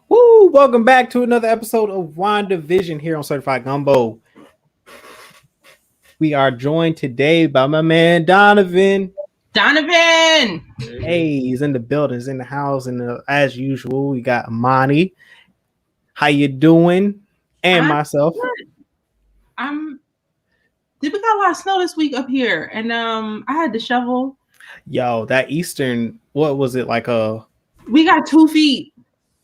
Woo! Welcome back to another episode of WandaVision here on Certified Gumbo. We are joined today by my man Donovan. Donovan! Hey, he's in the building, he's in the house, and as usual, we got Imani. How you doing? And myself. Good. We got a lot of snow this week up here, and I had to shovel. Yo, that Eastern, what was it like? We got 2 feet.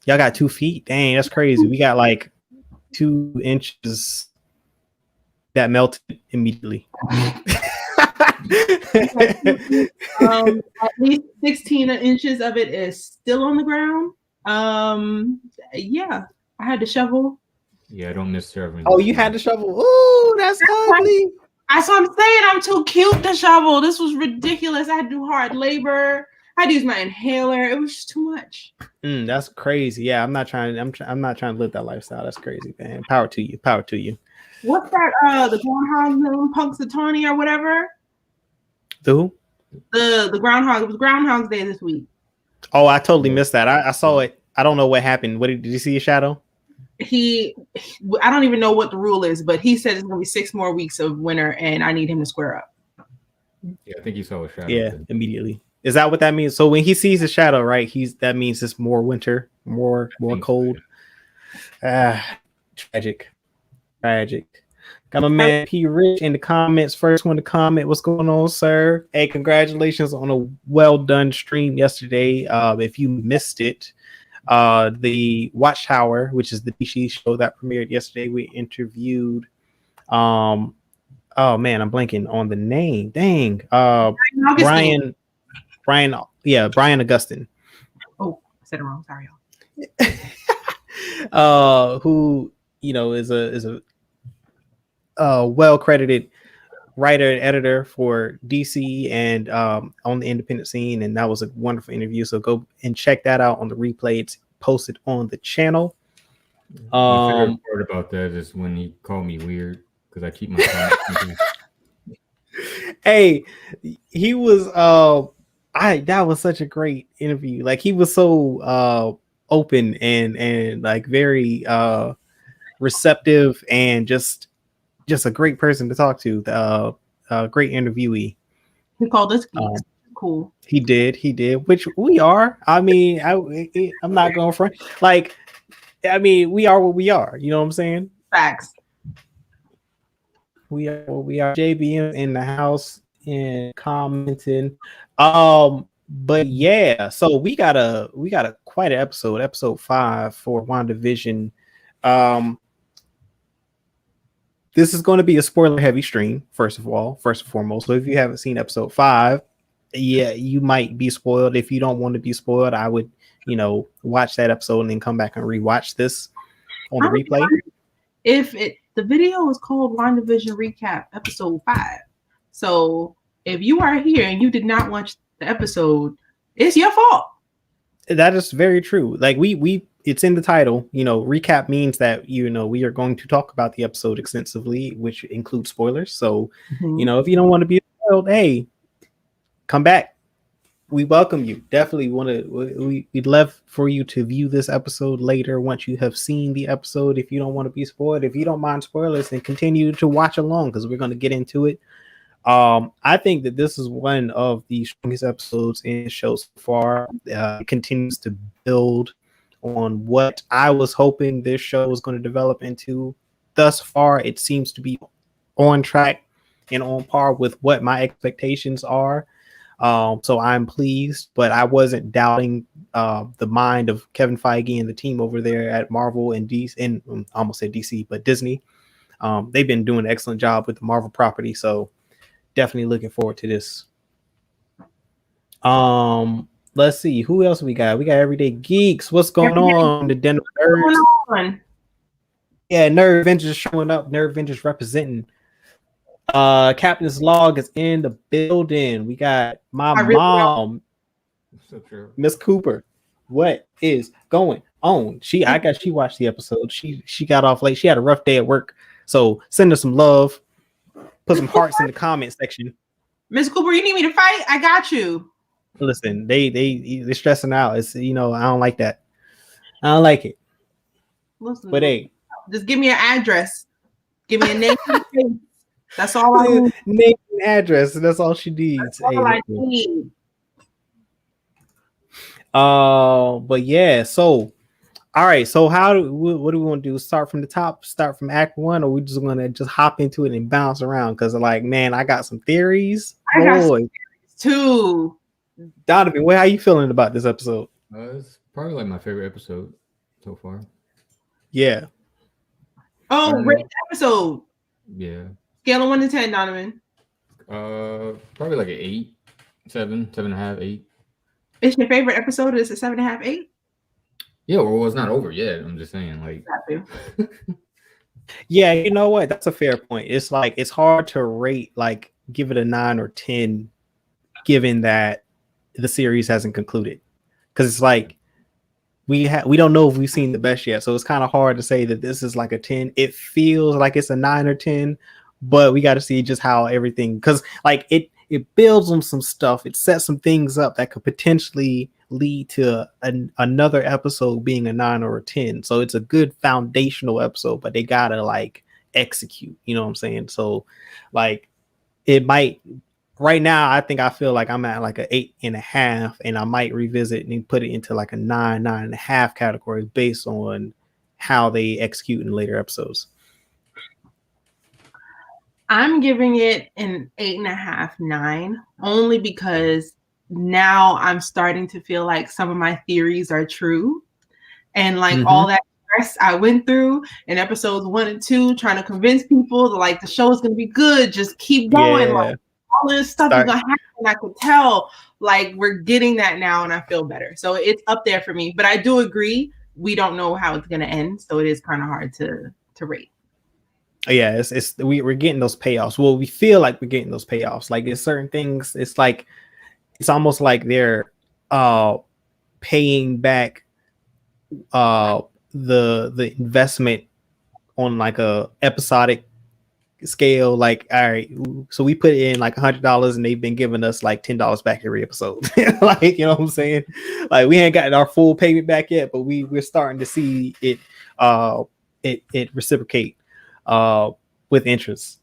Y'all got 2 feet. Dang, that's crazy. We got like 2 inches that melted immediately. At least 16 inches of it is still on the ground. Yeah, I had to shovel. Yeah, I don't miss serving. Oh, you had to shovel. Ooh, that's ugly. That's what I'm saying. I'm too cute to shovel. This was ridiculous. I had to do hard labor. I had to use my inhaler. It was just too much. That's crazy. Yeah, I'm not trying to live that lifestyle. That's crazy, man. Power to you. Power to you. What's that? The groundhog name, Punxsutawney or whatever. Who? The groundhog. It was Groundhog's Day this week. Oh, I totally missed that. I saw it. I don't know what happened. Did you see a shadow? I don't even know what the rule is, but he said it's gonna be 6 more weeks of winter, and I need him to square up. Yeah, I think you saw a shadow. Yeah, immediately. Is that what that means? So when he sees a shadow, right? That means it's more winter, more cold. So, tragic. Got my man P Rich in the comments. First one to comment. What's going on, sir? Hey, congratulations on a well done stream yesterday. If you missed it, the Watchtower, which is the DC show that premiered yesterday, we interviewed oh man, I'm blanking on the name. Dang. Brian Augustine. Oh, I said it wrong. Sorry, y'all. Who is a well credited writer and editor for DC and on the independent scene, and that was a wonderful interview. So go and check that out on the replay. It's posted on the channel. My favorite part about that is when he called me weird because I keep my phone. Hey, he was that was such a great interview. Like he was so open and like very receptive and just a great person to talk to. Great interviewee. He called us geeks. Cool. He did, which we are. I mean, I'm not going front. Like, I mean, we are what we are. You know what I'm saying? Facts. We are what we are. JBM in the house and commenting. But yeah, so we got a quite an episode 5 for WandaVision. This is going to be a spoiler heavy stream, first and foremost. So if you haven't seen episode 5, yeah, you might be spoiled. If you don't want to be spoiled, I would, watch that episode and then come back and rewatch this on the replay. If the video is called WandaVision Recap Episode 5. So if you are here and you did not watch the episode, it's your fault. That is very true. Like we it's in the title. Recap means that we are going to talk about the episode extensively, which includes spoilers. So if you don't want to be spoiled, hey, come back. We welcome you. Definitely we'd love for you to view this episode later once you have seen the episode. If you don't want to be spoiled, if you don't mind spoilers, then continue to watch along because we're going to get into it. I think that this is one of the strongest episodes in the show so far. It continues to build on what I was hoping this show was going to develop into. Thus far, it seems to be on track and on par with what my expectations are. So I'm pleased, but I wasn't doubting the mind of Kevin Feige and the team over there at Marvel and DC, and I almost said DC, but Disney. They've been doing an excellent job with the Marvel property, so definitely looking forward to this. Let's see who else we got. We got Everyday Geeks. What's going on? The Denver Nerds. Yeah, Nerd Avengers showing up. Nerd Avengers representing. Captain's Log is in the building. We got my mom, Miss Cooper. What is going on? I guess she watched the episode. She got off late. She had a rough day at work. So send her some love. Put some hearts in the comment section. Miss Cooper, you need me to fight? I got you. Listen, they're stressing out. It's I don't like that. I don't like it. Listen, But hey, just give me an address. Give me a name. That's all I need. name and address, and that's all she needs. That's all I need. But yeah, so all right, so what do we want to do? Start from the top, start from Act 1, or we just want to just hop into it and bounce around? Because like, man, I got some theories. I got some theories too. Donovan, how you feeling about this episode? It's probably like my favorite episode so far. Yeah. Oh, great episode. Yeah. Scale of 1 to 10, Donovan. Probably like an 8, 7, 7.5, 8. It's your favorite episode? Is it 7.5, 8? Yeah, well, it's not over yet. I'm just saying, like. Yeah, you know what? That's a fair point. It's like it's hard to rate, like give it a 9 or 10, given that the series hasn't concluded. Because it's like we don't know if we've seen the best yet, so it's kind of hard to say that this is like a 10. It feels like it's a 9 or 10, but we got to see just how everything, because like it builds on some stuff. It sets some things up that could potentially lead to another episode being a 9 or a 10. So it's a good foundational episode, but they gotta like execute, you know what I'm saying? So like it might, right now I feel like I'm at like a 8.5, and I might revisit and put it into like a 9.5 category based on how they execute in later episodes. I'm giving it an 8.5, 9, only because now I'm starting to feel like some of my theories are true. And like all that stress I went through in episodes 1 and 2, trying to convince people that like the show is going to be good, just keep going. Yeah. Like all this stuff is going to happen. I could tell like we're getting that now, and I feel better. So it's up there for me. But I do agree, we don't know how it's going to end. So it is kind of hard to rate. Yeah, we're getting those payoffs. Well, we feel like we're getting those payoffs. Like there's certain things, it's like it's almost like they're paying back the investment on like a episodic scale. Like, all right, so we put in like $100 and they've been giving us like $10 back every episode. Like, you know what I'm saying? Like we ain't gotten our full payment back yet, but we're starting to see it it reciprocate with interest.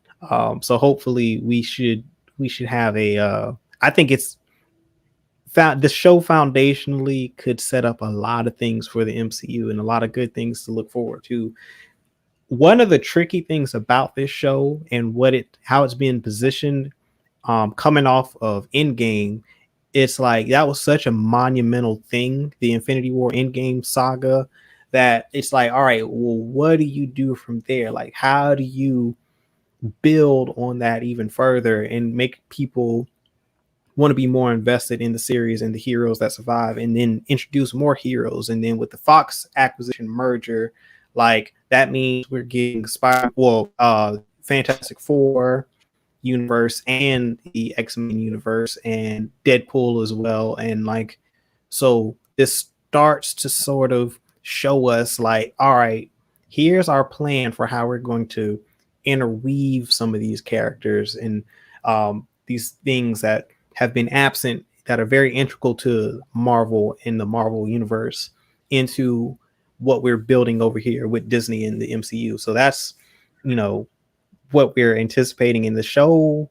So hopefully we should have a I think it's the show foundationally could set up a lot of things for the MCU and a lot of good things to look forward to. One of the tricky things about this show and how it's being positioned, coming off of Endgame, it's like that was such a monumental thing, the Infinity War Endgame saga, that it's like, all right, well, what do you do from there? Like, how do you build on that even further and make people want to be more invested in the series and the heroes that survive, and then introduce more heroes? And then with the Fox acquisition merger, like that means we're getting Fantastic Four universe and the X-Men universe and Deadpool as well. And like, so this starts to sort of show us like, all right, here's our plan for how we're going to interweave some of these characters and these things that have been absent, that are very integral to Marvel in the Marvel universe, into what we're building over here with Disney and the MCU. So that's, you know, what we're anticipating in the show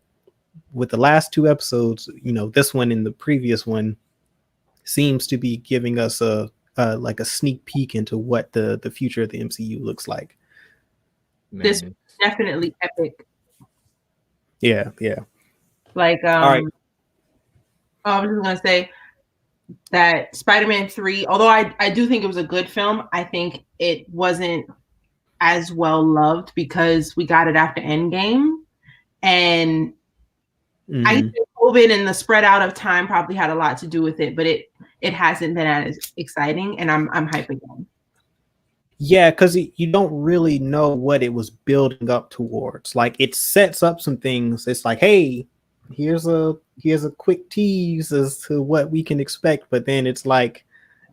with the last 2 episodes. You know, this one and the previous one seems to be giving us a like a sneak peek into what the future of the MCU looks like. Man. This is definitely epic. Yeah. Like, all right. I was just gonna say that Spider-Man 3, although I do think it was a good film, I think it wasn't as well loved because we got it after Endgame, and I think COVID and the spread out of time probably had a lot to do with it, but it hasn't been as exciting, and I'm hyped again. Yeah, because you don't really know what it was building up towards. Like it sets up some things. It's like, hey, here's a quick tease as to what we can expect, but then it's like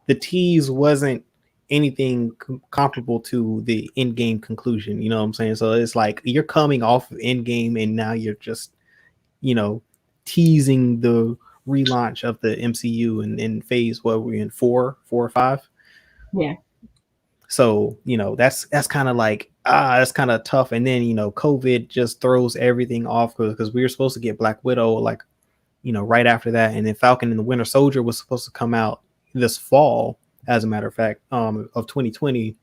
the tease wasn't anything comparable to the Endgame conclusion. You know what I'm saying? So it's like you're coming off of Endgame and now you're just, you know, teasing the relaunch of the MCU in phase, what we're in 4 or 5. Yeah. So, that's kind of like, that's kind of tough. And then, COVID just throws everything off because we were supposed to get Black Widow like, right after that. And then Falcon and the Winter Soldier was supposed to come out this fall, as a matter of fact, of 2020,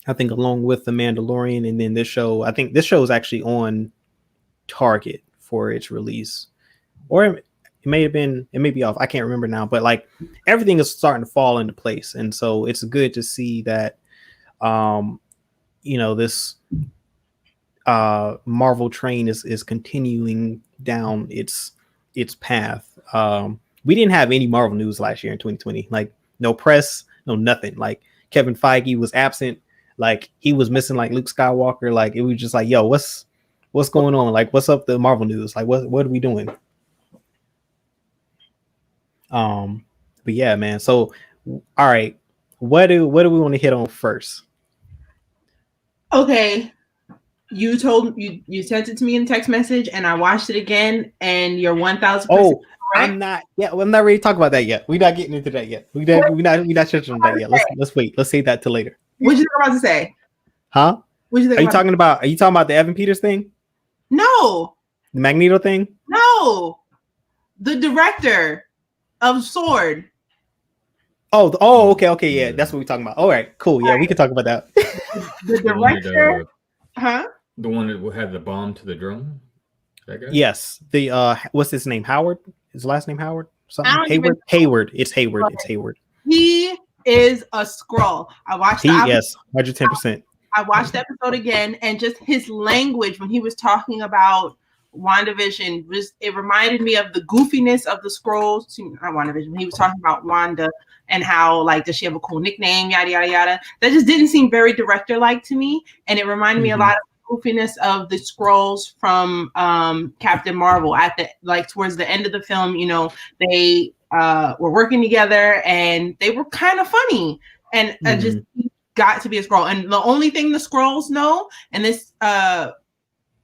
I think, along with The Mandalorian. And then I think this show is actually on target for its release, or it may be off. I can't remember now, but like everything is starting to fall into place. And so it's good to see that, this Marvel train is continuing down its path. We didn't have any Marvel news last year in 2020, like no press, no nothing. Like Kevin Feige was absent, like he was missing like Luke Skywalker. Like it was just like, yo, what's going on? Like, what's up the Marvel news? Like, what are we doing? But yeah, man. So, all right, what do we want to hit on first? Okay, you sent it to me in text message, and I watched it again, and you're 1,000%. Oh, I'm not. Yeah, well, I'm not ready to talk about that yet. We're not getting into that yet. We're not touching on that yet. Let's wait. Let's save that till later. What you about to say? Huh? What you think? Are you talking about the Evan Peters thing? No. The Magneto thing? No. The director of Sword. Oh, okay, yeah, that's what we're talking about. All right, cool. Yeah, we can talk about that. The director, the one that had the bomb to the drone. That guy? Yes. The what's his name? Howard. His last name Howard. Something. Hayward. Hayward. It's Hayward. It's Hayward. He is a Skrull. I watched. Yes, 110%. I watched the episode again, and just his language when he was talking about WandaVision, it reminded me of the goofiness of the Skrulls. Not WandaVision. When he was talking about Wanda and how, like, does she have a cool nickname? Yada yada yada. That just didn't seem very director-like to me, and it reminded me a lot of the goofiness of the Skrulls from Captain Marvel. Towards the end of the film, they were working together, and they were kind of funny, and just got to be a Skrull. And the only thing the Skrulls know, and this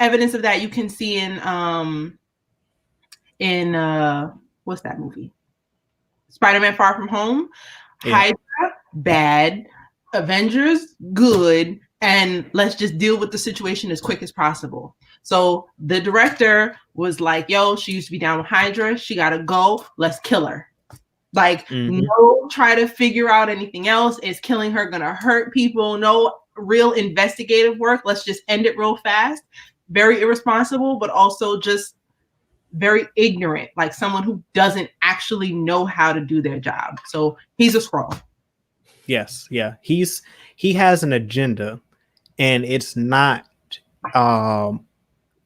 evidence of that you can see in what's that movie? Spider-Man Far From Home. Yeah. Hydra, bad. Avengers, good. And let's just deal with the situation as quick as possible. So the director was like, yo, she used to be down with Hydra. She got to go. Let's kill her. Like, no try to figure out anything else. Is killing her going to hurt people? No real investigative work. Let's just end it real fast. Very irresponsible, but also just very ignorant, like someone who doesn't actually know how to do their job. So he's a Skrull. Yes, yeah. He has an agenda, and it's not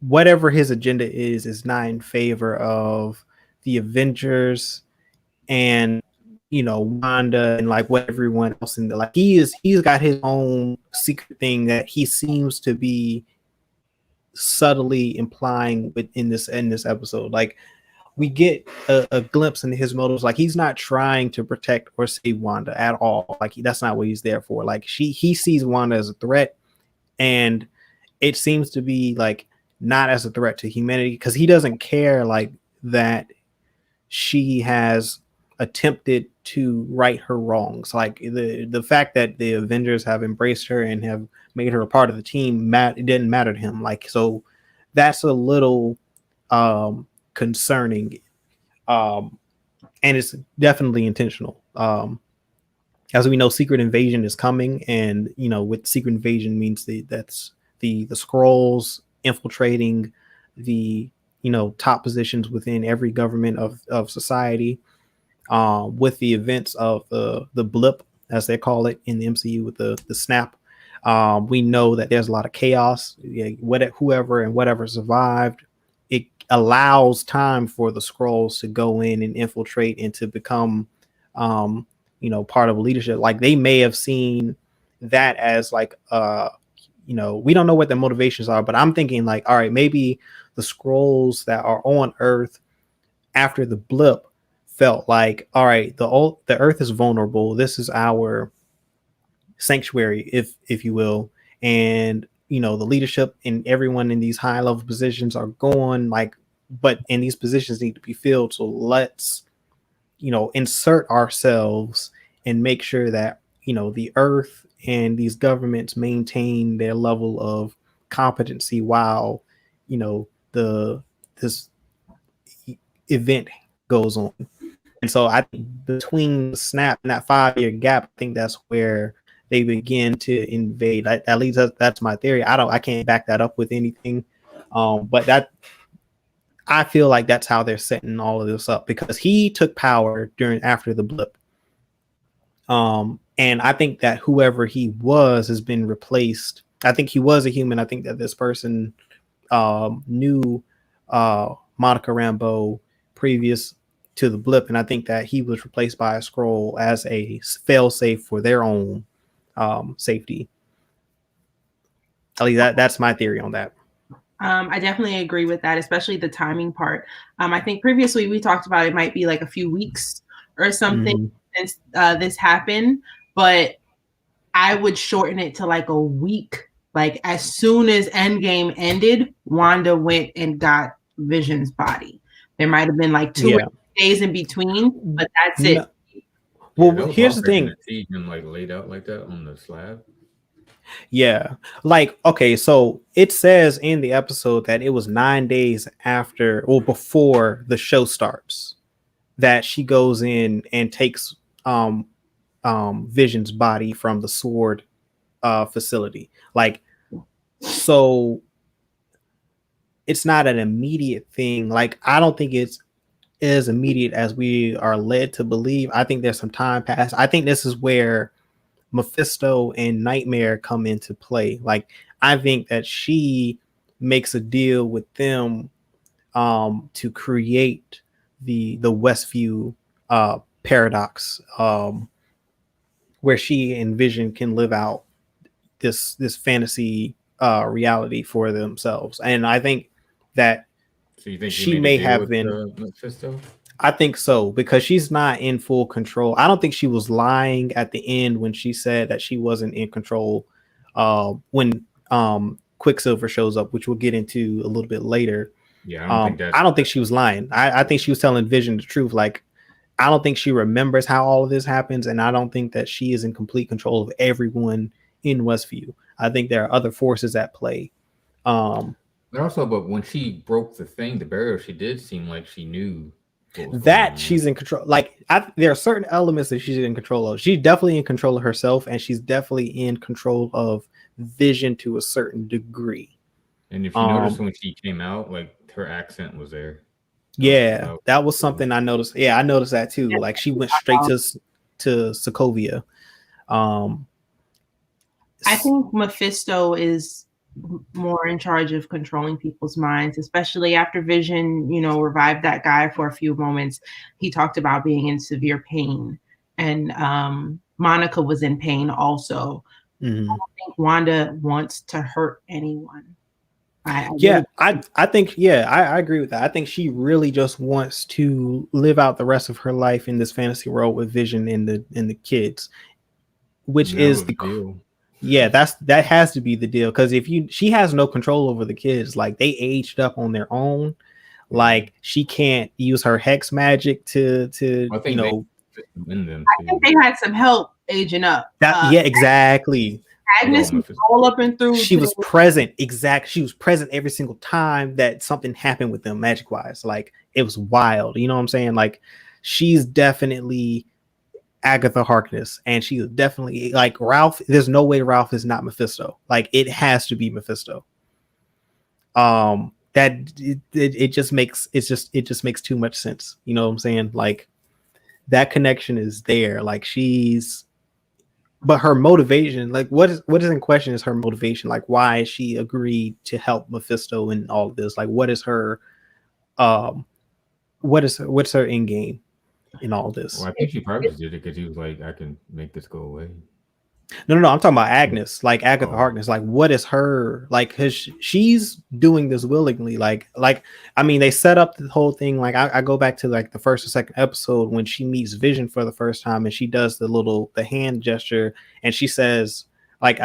whatever his agenda is not in favor of the Avengers and Wanda and like what everyone else in there. Like he's got his own secret thing that he seems to be subtly implying within this episode. Like we get a glimpse into his motives. Like he's not trying to protect or save Wanda at all. Like that's not what he's there for. Like he sees Wanda as a threat, and it seems to be like not as a threat to humanity, because he doesn't care like that she has attempted to right her wrongs. Like the fact that the Avengers have embraced her and have made her a part of the team, it didn't matter to him. Like, so that's a little concerning, and it's definitely intentional. As we know, Secret Invasion is coming, and with Secret Invasion means that's the Skrulls infiltrating the top positions within every government of society. With the events of the blip, as they call it in the MCU, with the snap, we know that there's a lot of chaos. Whoever survived, it allows time for the Skrulls to go in and infiltrate and to become part of leadership. Like they may have seen that as like we don't know what their motivations are, but I'm thinking like, all right, maybe the Skrulls that are on Earth after the blip felt like, all right, the Earth is vulnerable. This is our sanctuary, if you will, and the leadership and everyone in these high level positions are gone. Like, but and these positions need to be filled. So let's insert ourselves and make sure that the Earth and these governments maintain their level of competency while, you know, this event goes on. And so I think between the snap and that 5-year gap, I think that's where they begin to invade. At least that's my theory. I can't back that up with anything. But that I feel like that's how they're setting all of this up, because he took power after the blip. And I think that whoever he was has been replaced. I think he was a human. I think that this person knew Monica Rambeau previous to the blip, and I think that he was replaced by a Skrull as a failsafe for their own safety. At least that's my theory on that. I definitely agree with that, especially the timing part. I think previously we talked about it might be like a few weeks or something since this happened, but I would shorten it to like a week. Like as soon as Endgame ended, Wanda went and got Vision's body. There might have been like 2 days in between, but that's it. Well, here's the thing. See him like laid out like that on the slab. Yeah, like, okay, so it says in the episode that it was 9 days after or before the show starts that she goes in and takes Vision's body from the sword facility. Like, so it's not an immediate thing. Like, I don't think it's as immediate as we are led to believe. I think there's some time passed. I think this is where Mephisto and Nightmare come into play. Like, I think that she makes a deal with them to create the Westview paradox, where she and Vision can live out this fantasy reality for themselves. And I think that she may have been Mephisto? I think so, because she's not in full control. I don't think she was lying at the end when she said that she wasn't in control when Quicksilver shows up, which we'll get into a little bit later. Yeah, I don't think she was lying. I think she was telling Vision the truth. Like, I don't think she remembers how all of this happens, and I don't think that she is in complete control of everyone in Westview. I think there are other forces at play. Also, but when she broke the barrier, she did seem like she knew that she's in control. Like, there are certain elements that she's in control of. She's definitely in control of herself, and she's definitely in control of Vision to a certain degree. And if you notice when she came out, like, her accent was there. That was something I noticed. Yeah, I noticed that too. Like, she went straight to Sokovia. I think Mephisto is more in charge of controlling people's minds, especially after Vision, revived that guy for a few moments. He talked about being in severe pain, and Monica was in pain also. I don't think Wanda wants to hurt anyone. I think I agree with that. I think she really just wants to live out the rest of her life in this fantasy world with Vision and the kids, which is the deal. Yeah, that has to be the deal, because she has no control over the kids. Like, they aged up on their own. Like, she can't use her hex magic to I think they had some help aging up. Exactly. Agnes was all up and through. She was present. Exactly. She was present every single time that something happened with them magic wise. Like, it was wild. You know what I'm saying? Like, she's definitely Agatha Harkness, and she's definitely like Ralph. There's no way Ralph is not Mephisto. Like, it has to be Mephisto. It just makes too much sense. You know what I'm saying? Like, that connection is there. Like, but her motivation, like, what is in question is her motivation. Like, why she agreed to help Mephisto in all of this. Like, what's her end game in all this? Well, I think she probably just did it because he was like, I can make this go away. No, I'm talking about Agnes, like Agatha Harkness. Like, what is her, like, because she's doing this willingly. Like, I mean, they set up the whole thing. Like, I go back to like the first or second episode when she meets Vision for the first time, and she does the hand gesture, and she says, like,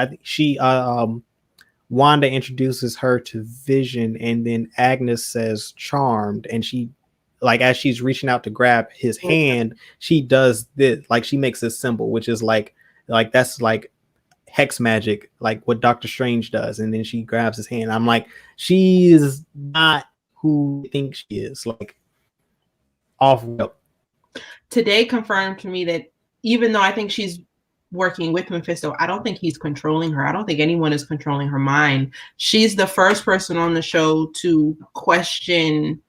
Wanda introduces her to Vision, and then Agnes says charmed, and she, like, as she's reaching out to grab his hand, she does this, like, she makes this symbol, which is like that's like hex magic, like what Doctor Strange does, and then she grabs his hand. I'm like, she is not who you think she is. Like, off rip. Today confirmed to me that even though I think she's working with Mephisto, I don't think he's controlling her. I don't think anyone is controlling her mind. She's the first person on the show to question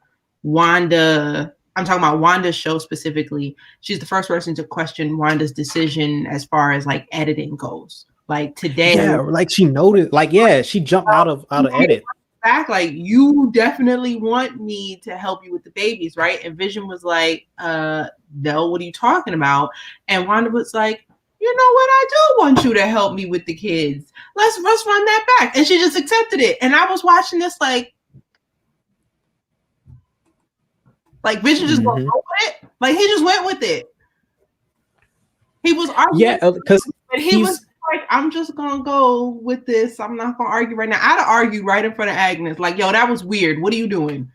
Wanda. I'm talking about Wanda's show specifically. She's the first person to question Wanda's decision as far as like editing goes. Like today, yeah, like she noticed, like she jumped out of edit. Back, like, you definitely want me to help you with the babies, right? And Vision was like, no, what are you talking about? And Wanda was like, you know what? I do want you to help me with the kids. Let's run that back. And she just accepted it. And I was watching this like Vision just went with it. Like, he just went with it. He was arguing. Yeah, because he was like, I'm just gonna go with this. I'm not gonna argue right now. I'd argue right in front of Agnes, like, yo, that was weird. What are you doing?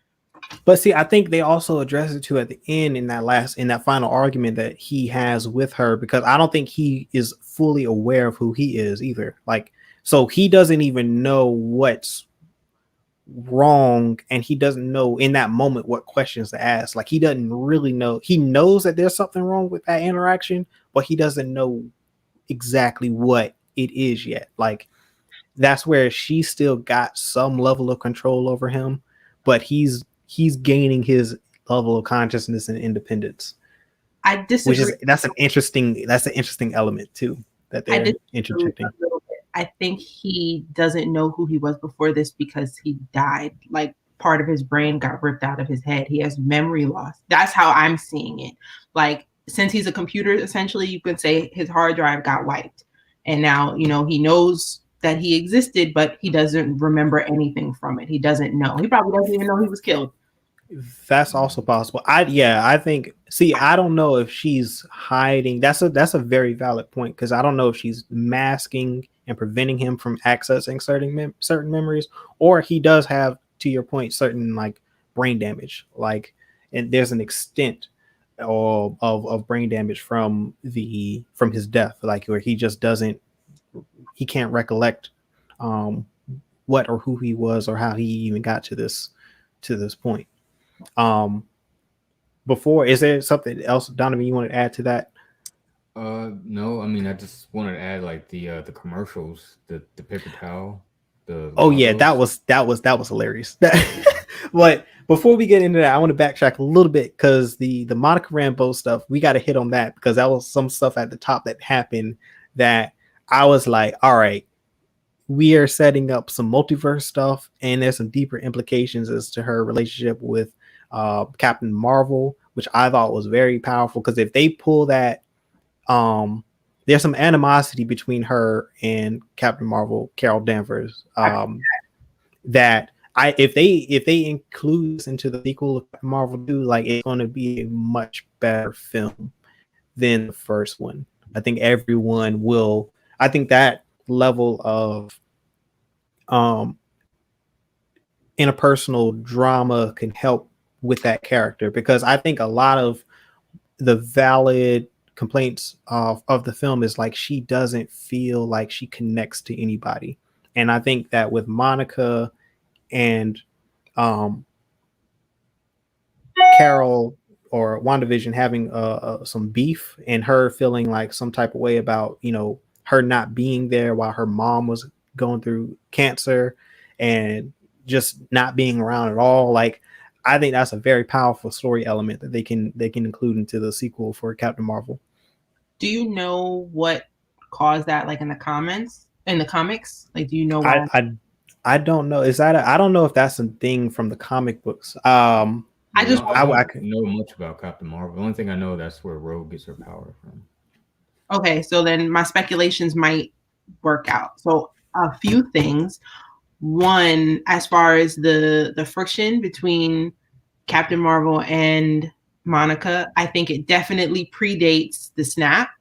But see, I think they also address it too at the end in that final argument that he has with her, because I don't think he is fully aware of who he is either. Like, so he doesn't even know what's wrong, and he doesn't know in that moment what questions to ask. Like, he doesn't really know. He knows that there's something wrong with that interaction, but he doesn't know exactly what it is yet. Like, that's where she still got some level of control over him, but he's gaining his level of consciousness and independence. I disagree. That's an interesting element too that they're interjecting. I think he doesn't know who he was before this because he died. Like, part of his brain got ripped out of his head. He has memory loss. That's how I'm seeing it. Like, since he's a computer, essentially, you could say his hard drive got wiped. And now, he knows that he existed, but he doesn't remember anything from it. He doesn't know. He probably doesn't even know he was killed. That's also possible. I think, I don't know if she's hiding. That's a very valid point, because I don't know if she's masking and preventing him from accessing certain memories, or he does have, to your point, certain like brain damage. Like, and there's an extent of brain damage from his death, like where he just can't recollect what or who he was or how he even got to this point. Before, is there something else, Donovan, you want to add to that? No, I mean, I just wanted to add like the commercials, the paper towel. Yeah, that was hilarious. But before we get into that, I want to backtrack a little bit, because the Monica Rambeau stuff, we got to hit on that, because that was some stuff at the top that happened that I was like, all right, we are setting up some multiverse stuff, and there's some deeper implications as to her relationship with Captain Marvel, which I thought was very powerful, because if they pull that, there's some animosity between her and Captain Marvel, Carol Danvers, that if they include this into the sequel of Captain Marvel 2, like, it's going to be a much better film than the first one. I think everyone will. I think that level of interpersonal drama can help with that character, because I think a lot of the valid complaints of the film is like, she doesn't feel like she connects to anybody. And I think that with Monica and Carol or WandaVision having some beef, and her feeling like some type of way about her not being there while her mom was going through cancer and just not being around at all, like, I think that's a very powerful story element that they can include into the sequel for Captain Marvel. Do you know what caused that, like, in the comics? Like, do you know why? I don't know. I don't know if that's a thing from the comic books. I don't know much about Captain Marvel. The only thing I know, that's where Rogue gets her power from. Okay, so then my speculations might work out. So a few things. One, as far as the friction between Captain Marvel and Monica, I think it definitely predates the snap.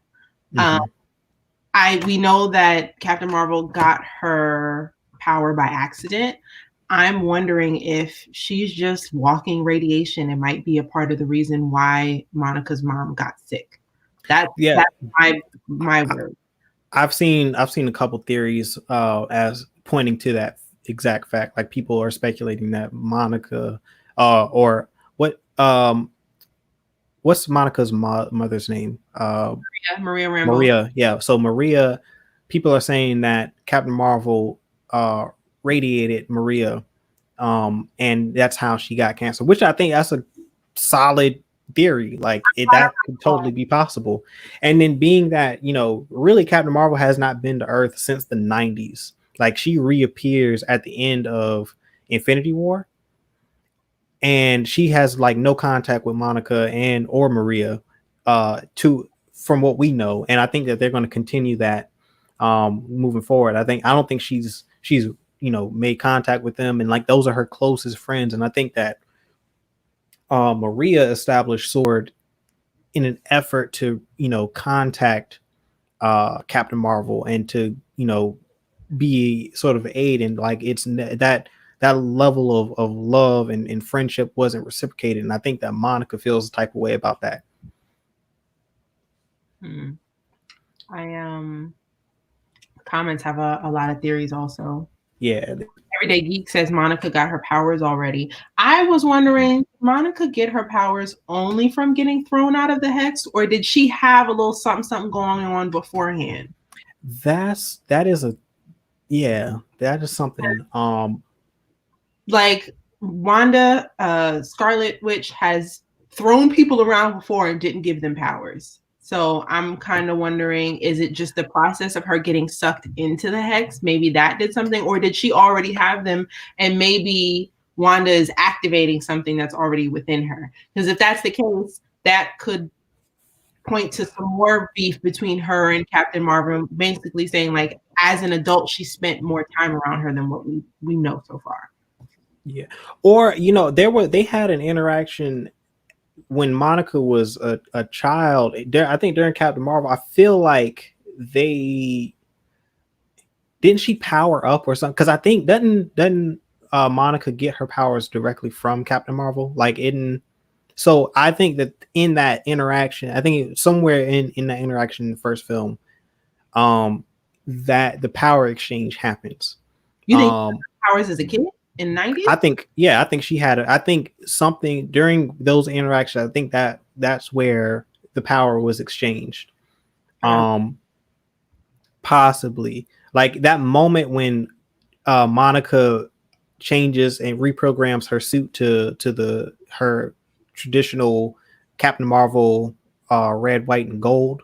Mm-hmm. We know that Captain Marvel got her power by accident. I'm wondering if she's just walking radiation and might be a part of the reason why Monica's mom got sick. That's my word. I've seen a couple theories as pointing to that exact fact. Like people are speculating that Monica or what's Monica's mother's name? Maria Rambeau. Maria. Yeah. So Maria, people are saying that Captain Marvel radiated Maria, and that's how she got cancer. Which I think that's a solid theory. Like that could totally be possible. And then being that, you know, really Captain Marvel has not been to Earth since the 90s. Like she reappears at the end of Infinity War, and she has like no contact with Monica and or Maria to from what we know. And I think that they're going to continue that moving forward. I don't think she's you know made contact with them, and like those are her closest friends. And I think that Maria established Sword in an effort to, you know, contact Captain Marvel and to, you know, be sort of aid, and like it's that level of love and friendship wasn't reciprocated. And I think that Monica feels the type of way about that. Comments have a lot of theories also. Yeah. Everyday Geek says Monica got her powers already. I was wondering, did Monica get her powers only from getting thrown out of the hex, or did she have a little something going on beforehand? That is something. Like Wanda, Scarlet Witch has thrown people around before and didn't give them powers. So I'm kind of wondering, is it just the process of her getting sucked into the hex? Maybe that did something, or did she already have them and maybe Wanda is activating something that's already within her? Because if that's the case, that could point to some more beef between her and Captain Marvel, basically saying like, as an adult, she spent more time around her than what we know so far. Yeah. Or, you know, they had an interaction when Monica was a child. I think during Captain Marvel, I feel like didn't she power up or something? Because I think doesn't Monica get her powers directly from Captain Marvel? So I think that in that interaction, I think somewhere in that interaction in the first film, that the power exchange happens. You think powers as a kid? In 90s? I think she had I think something during those interactions. I think that's where the power was exchanged. Possibly like that moment when Monica changes and reprograms her suit to her traditional Captain Marvel red, white, and gold.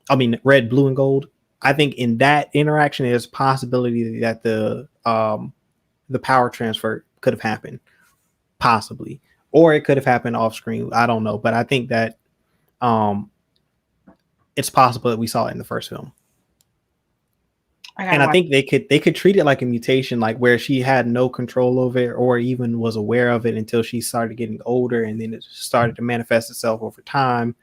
I mean red, blue, and gold. I think in that interaction there's a possibility that the power transfer could have happened, possibly, or it could have happened off screen. I don't know, but I think that it's possible that we saw it in the first film. I think they could treat it like a mutation, like where she had no control over it or even was aware of it until she started getting older, and then it started to manifest itself over time.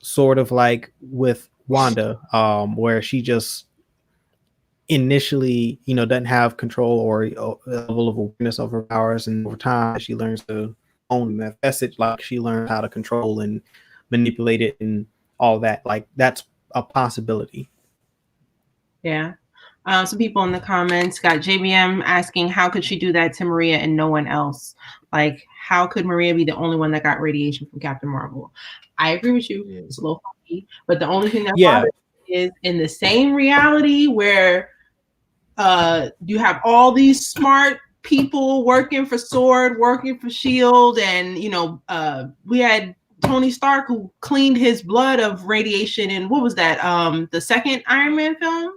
Sort of like with Wanda, where she just initially, you know, doesn't have control or a level of awareness of her powers, and over time she learns to own that message, like she learned how to control and manipulate it and all that. Like that's a possibility. Yeah. Some people in the comments got JBM asking, how could she do that to Maria and no one else? Like, how could Maria be the only one that got radiation from Captain Marvel? I agree with you. It's a little funky, but the only thing that bothers me is in the same reality where you have all these smart people working for Sword, working for Shield, and you know, we had Tony Stark who cleaned his blood of radiation in what was that? The second Iron Man film.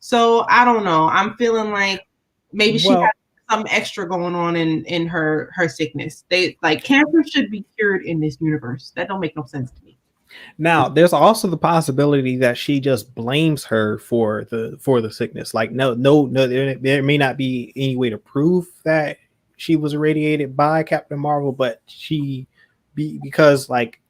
So I don't know. I'm feeling like maybe she has some extra going on in her sickness. They like cancer should be cured in this universe. That don't make no sense to me. Now, there's also the possibility that she just blames her for the sickness. Like, no, there may not be any way to prove that she was irradiated by Captain Marvel, but because like,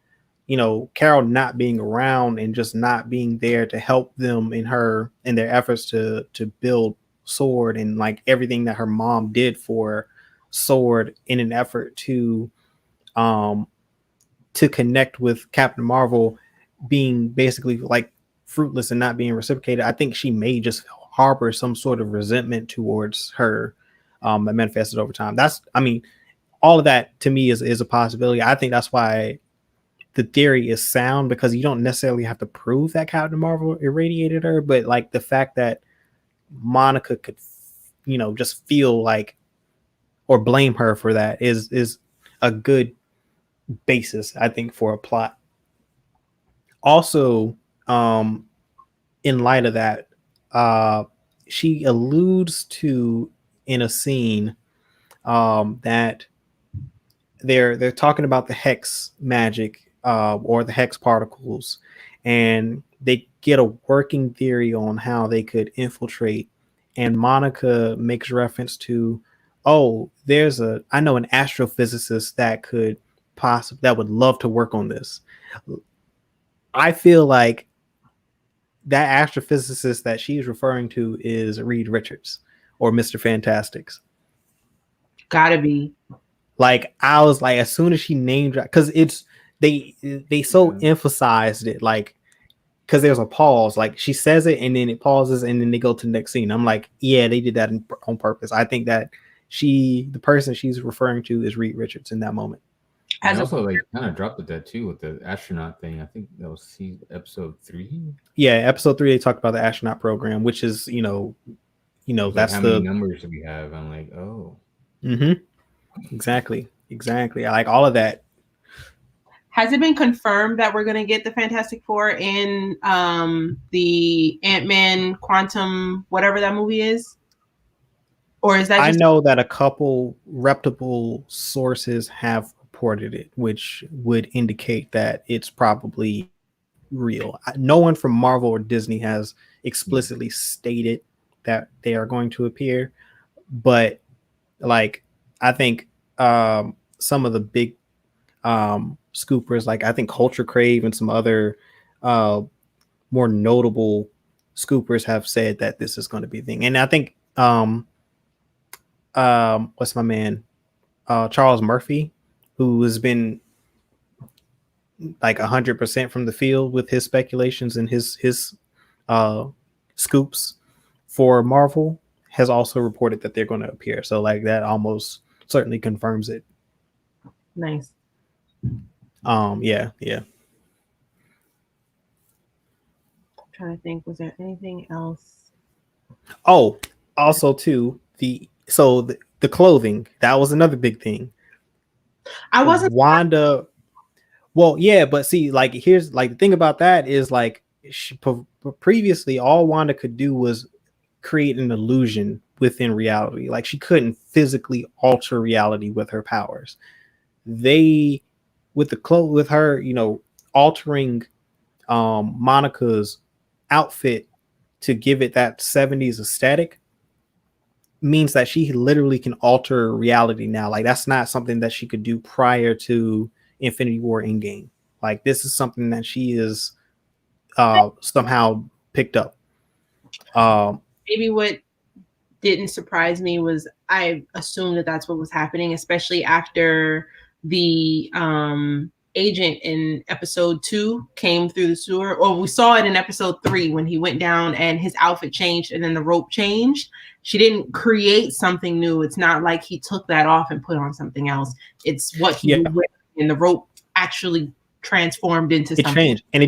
you know, Carol not being around and just not being there to help them in their efforts to build Sword, and like everything that her mom did for Sword in an effort to connect with Captain Marvel, being basically like fruitless and not being reciprocated, I think she may just harbor some sort of resentment towards her that manifested over time. All of that to me is a possibility. I think that's why the theory is sound, because you don't necessarily have to prove that Captain Marvel irradiated her, but like the fact that Monica could, just feel like or blame her for that is a good basis, I think, for a plot. Also, in light of that, she alludes to in a scene that they're talking about the hex magic or the hex particles, and they get a working theory on how they could infiltrate. And Monica makes reference to, oh, I know an astrophysicist that would love to work on this. I feel like that astrophysicist that she's referring to is Reed Richards or Mr. Fantastics. Gotta be. Like, I was like, as soon as she named it, because they so emphasized it, like, because there's a pause, like she says it and then it pauses and then they go to the next scene. I'm like, yeah, they did that on purpose. I think that the person she's referring to is Reed Richards in that moment. And also, like, kind of dropped at that too with the astronaut thing. I think that was episode 3. Yeah, episode 3 they talked about the astronaut program, which is that's like how many numbers we have. I'm like, oh, exactly. I like all of that. Has it been confirmed that we're gonna get the Fantastic Four in the Ant-Man Quantum whatever that movie is? Or is that I know that a couple reputable sources have reported it, which would indicate that it's probably real. No one from Marvel or Disney has explicitly stated that they are going to appear, but like I think some of the big scoopers, like I think Culture Crave and some other more notable scoopers have said that this is going to be a thing. And I think what's my man Charles Murphy, who has been like 100% from the field with his speculations and his scoops for Marvel, has also reported that they're going to appear. So like that almost certainly confirms it. Nice. Yeah. I'm trying to think, was there anything else? Oh, also too, the clothing, that was another big thing. I wasn't Wanda. Well, yeah, but see, like here's like the thing about that is like previously all Wanda could do was create an illusion within reality. Like she couldn't physically alter reality with her powers. They with her, altering Monica's outfit to give it that 70s aesthetic means that she literally can alter reality now. Like that's not something that she could do prior to Infinity War Endgame. Like this is something that she is somehow picked up. Maybe what didn't surprise me was I assumed that that's what was happening, especially after the agent in episode 2 came through the sewer, or we saw it in episode 3 when he went down and his outfit changed and then the rope changed. She didn't create something new. It's not like he took that off and put on something else. It's what he was wearing, and the rope actually transformed into something. It changed, and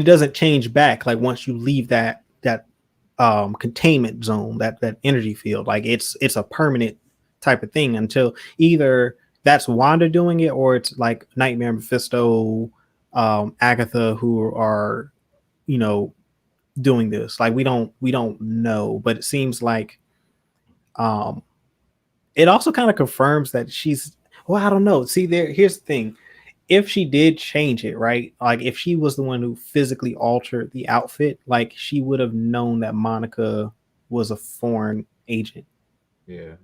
it doesn't change back. Like once you leave that containment zone, that energy field, like it's a permanent type of thing until either that's Wanda doing it or it's like Nightmare, Mephisto, Agatha, who are doing this. Like we don't know, but it seems like it also kind of confirms that I don't know. See, here's the thing. If she did change it, right? Like if she was the one who physically altered the outfit, like she would have known that Monica was a foreign agent. Yeah.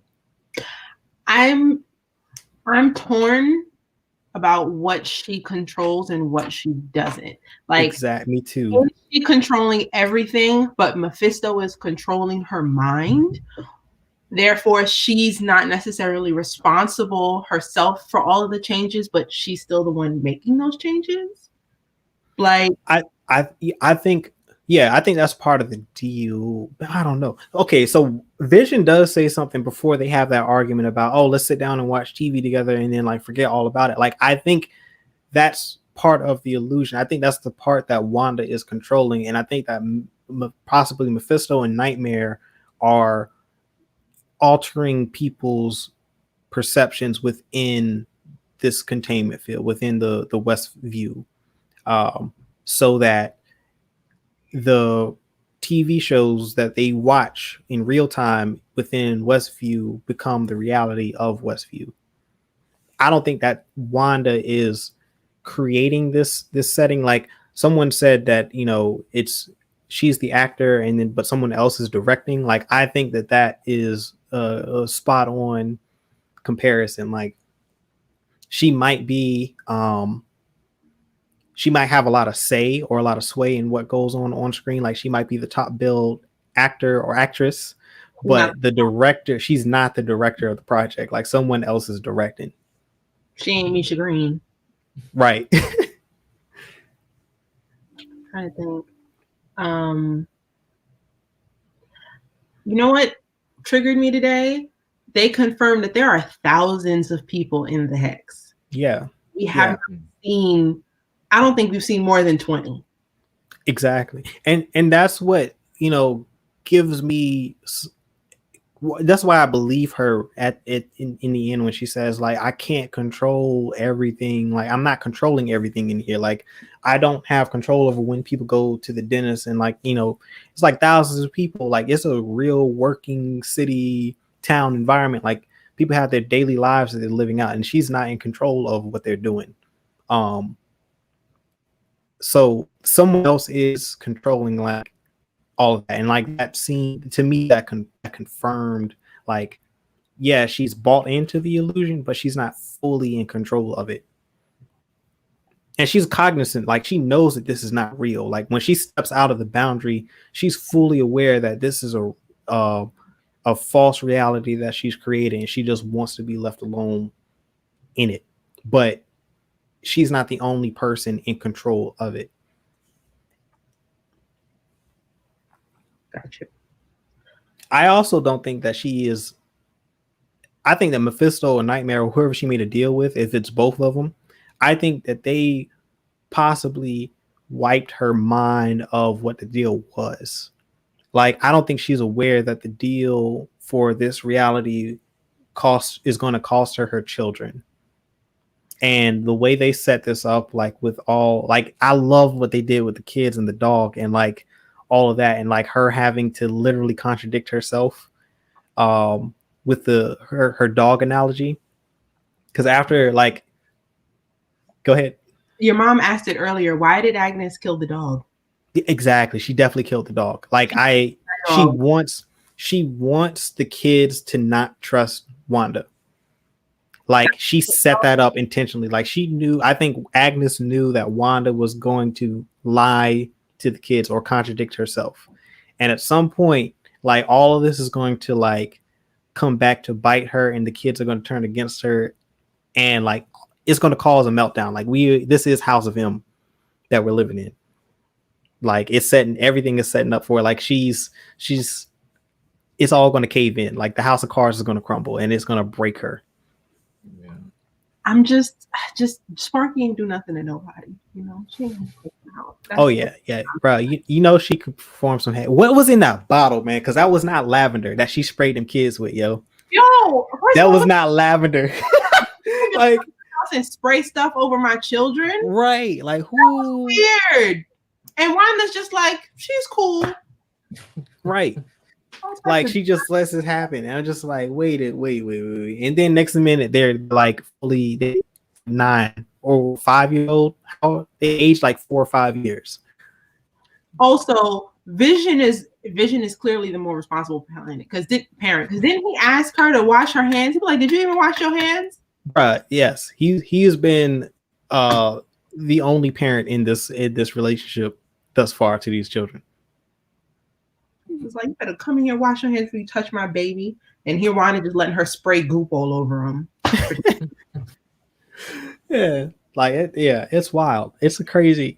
I'm torn about what she controls and what she doesn't. Like exactly, me too. She's controlling everything, but Mephisto is controlling her mind. Therefore, she's not necessarily responsible herself for all of the changes, but she's still the one making those changes. Like I think Yeah, I think that's part of the deal. But I don't know. Okay, so Vision does say something before they have that argument about, oh, let's sit down and watch TV together and then like forget all about it. Like I think that's part of the illusion. I think that's the part that Wanda is controlling, and I think that possibly Mephisto and Nightmare are altering people's perceptions within this containment field, within the West View, so that the TV shows that they watch in real time within Westview become the reality of Westview. I don't think that Wanda is creating this setting. Like someone said that, you know, she's the actor and then but someone else is directing. Like I think that is a spot on comparison. Like she might be she might have a lot of say or a lot of sway in what goes on screen. Like she might be the top billed actor or actress, but the director, she's not the director of the project. Like someone else is directing. She ain't Misha Green. Right. Trying to think. You know what triggered me today? They confirmed that there are thousands of people in the Hex. Yeah. We haven't seen, I don't think we've seen more than 20. Exactly. And that's what, you know, gives me, that's why I believe her at it in the end when she says like I can't control everything. Like I'm not controlling everything in here. Like I don't have control over when people go to the dentist and like, you know, it's like thousands of people. Like it's a real working city town environment. Like people have their daily lives that they're living out, and she's not in control of what they're doing. So someone else is controlling like all of that, and like that scene to me that confirmed like, yeah, she's bought into the illusion, but she's not fully in control of it. And she's cognizant, like she knows that this is not real. Like when she steps out of the boundary, she's fully aware that this is a false reality that she's creating, and she just wants to be left alone in it. But she's not the only person in control of it. Gotcha. I also don't think that she is. I think that Mephisto or Nightmare or whoever she made a deal with, if it's both of them, I think that they possibly wiped her mind of what the deal was. Like, I don't think she's aware that the deal for this reality is going to cost her children. And the way they set this up, like with all, like, I love what they did with the kids and the dog and like all of that. And like her having to literally contradict herself with her dog analogy. Because after like, go ahead. Your mom asked it earlier. Why did Agnes kill the dog? Exactly. She definitely killed the dog. Like she wants the kids to not trust Wanda. Like she set that up intentionally. Like she knew, I think Agnes knew that Wanda was going to lie to the kids or contradict herself. And at some point, like all of this is going to like come back to bite her, and the kids are going to turn against her, and like it's going to cause a meltdown. Like this is House of M that we're living in. Like everything is setting up for her. Like it's all going to cave in. Like the house of cards is going to crumble and it's going to break her. Yeah. I'm just Sparky ain't do nothing to nobody, you know. She ain't oh yeah, bro. You know she could perform some. What was in that bottle, man? Because that was not lavender that she sprayed them kids with, yo. That was not lavender. Like and spray stuff over my children, right? Like who? Weird. And Wanda's just like, she's cool. Right. Like she just lets it happen. And I'm just like, wait. And then next minute they're like fully 9 or 5 years old. How they aged like 4 or 5 years. Also, Vision is clearly the more responsible parent because didn't he ask her to wash her hands? He'd be like, did you even wash your hands? Yes. He has been the only parent in this relationship thus far to these children. He was like, you better come in here, wash your hands before you touch my baby. And here Wanda just letting her spray goop all over him. Yeah. Like it's wild. It's a crazy.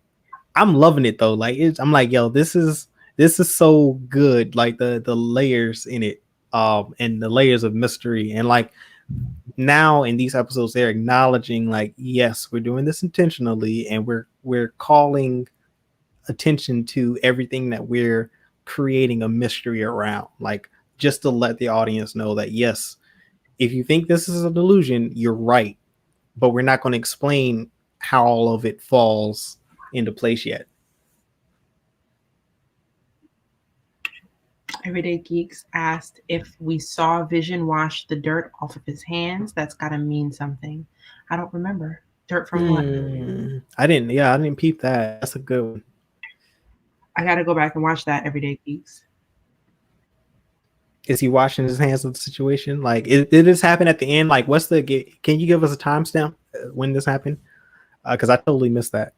I'm loving it though. Like I'm like, yo, this is so good. Like the layers in it, and the layers of mystery, and like now in these episodes they're acknowledging like, yes, we're doing this intentionally, and we're calling attention to everything that we're creating a mystery around, like just to let the audience know that yes, if you think this is a delusion, you're right, but we're not going to explain how all of it falls into place yet. Everyday Geeks asked if we saw Vision wash the dirt off of his hands. That's got to mean something. I don't remember. Dirt from what? I didn't peep that. That's a good one. I got to go back and watch that, Everyday Geeks. Is he washing his hands of the situation? Like, did this happen at the end? Like, can you give us a timestamp when this happened? Because I totally missed that.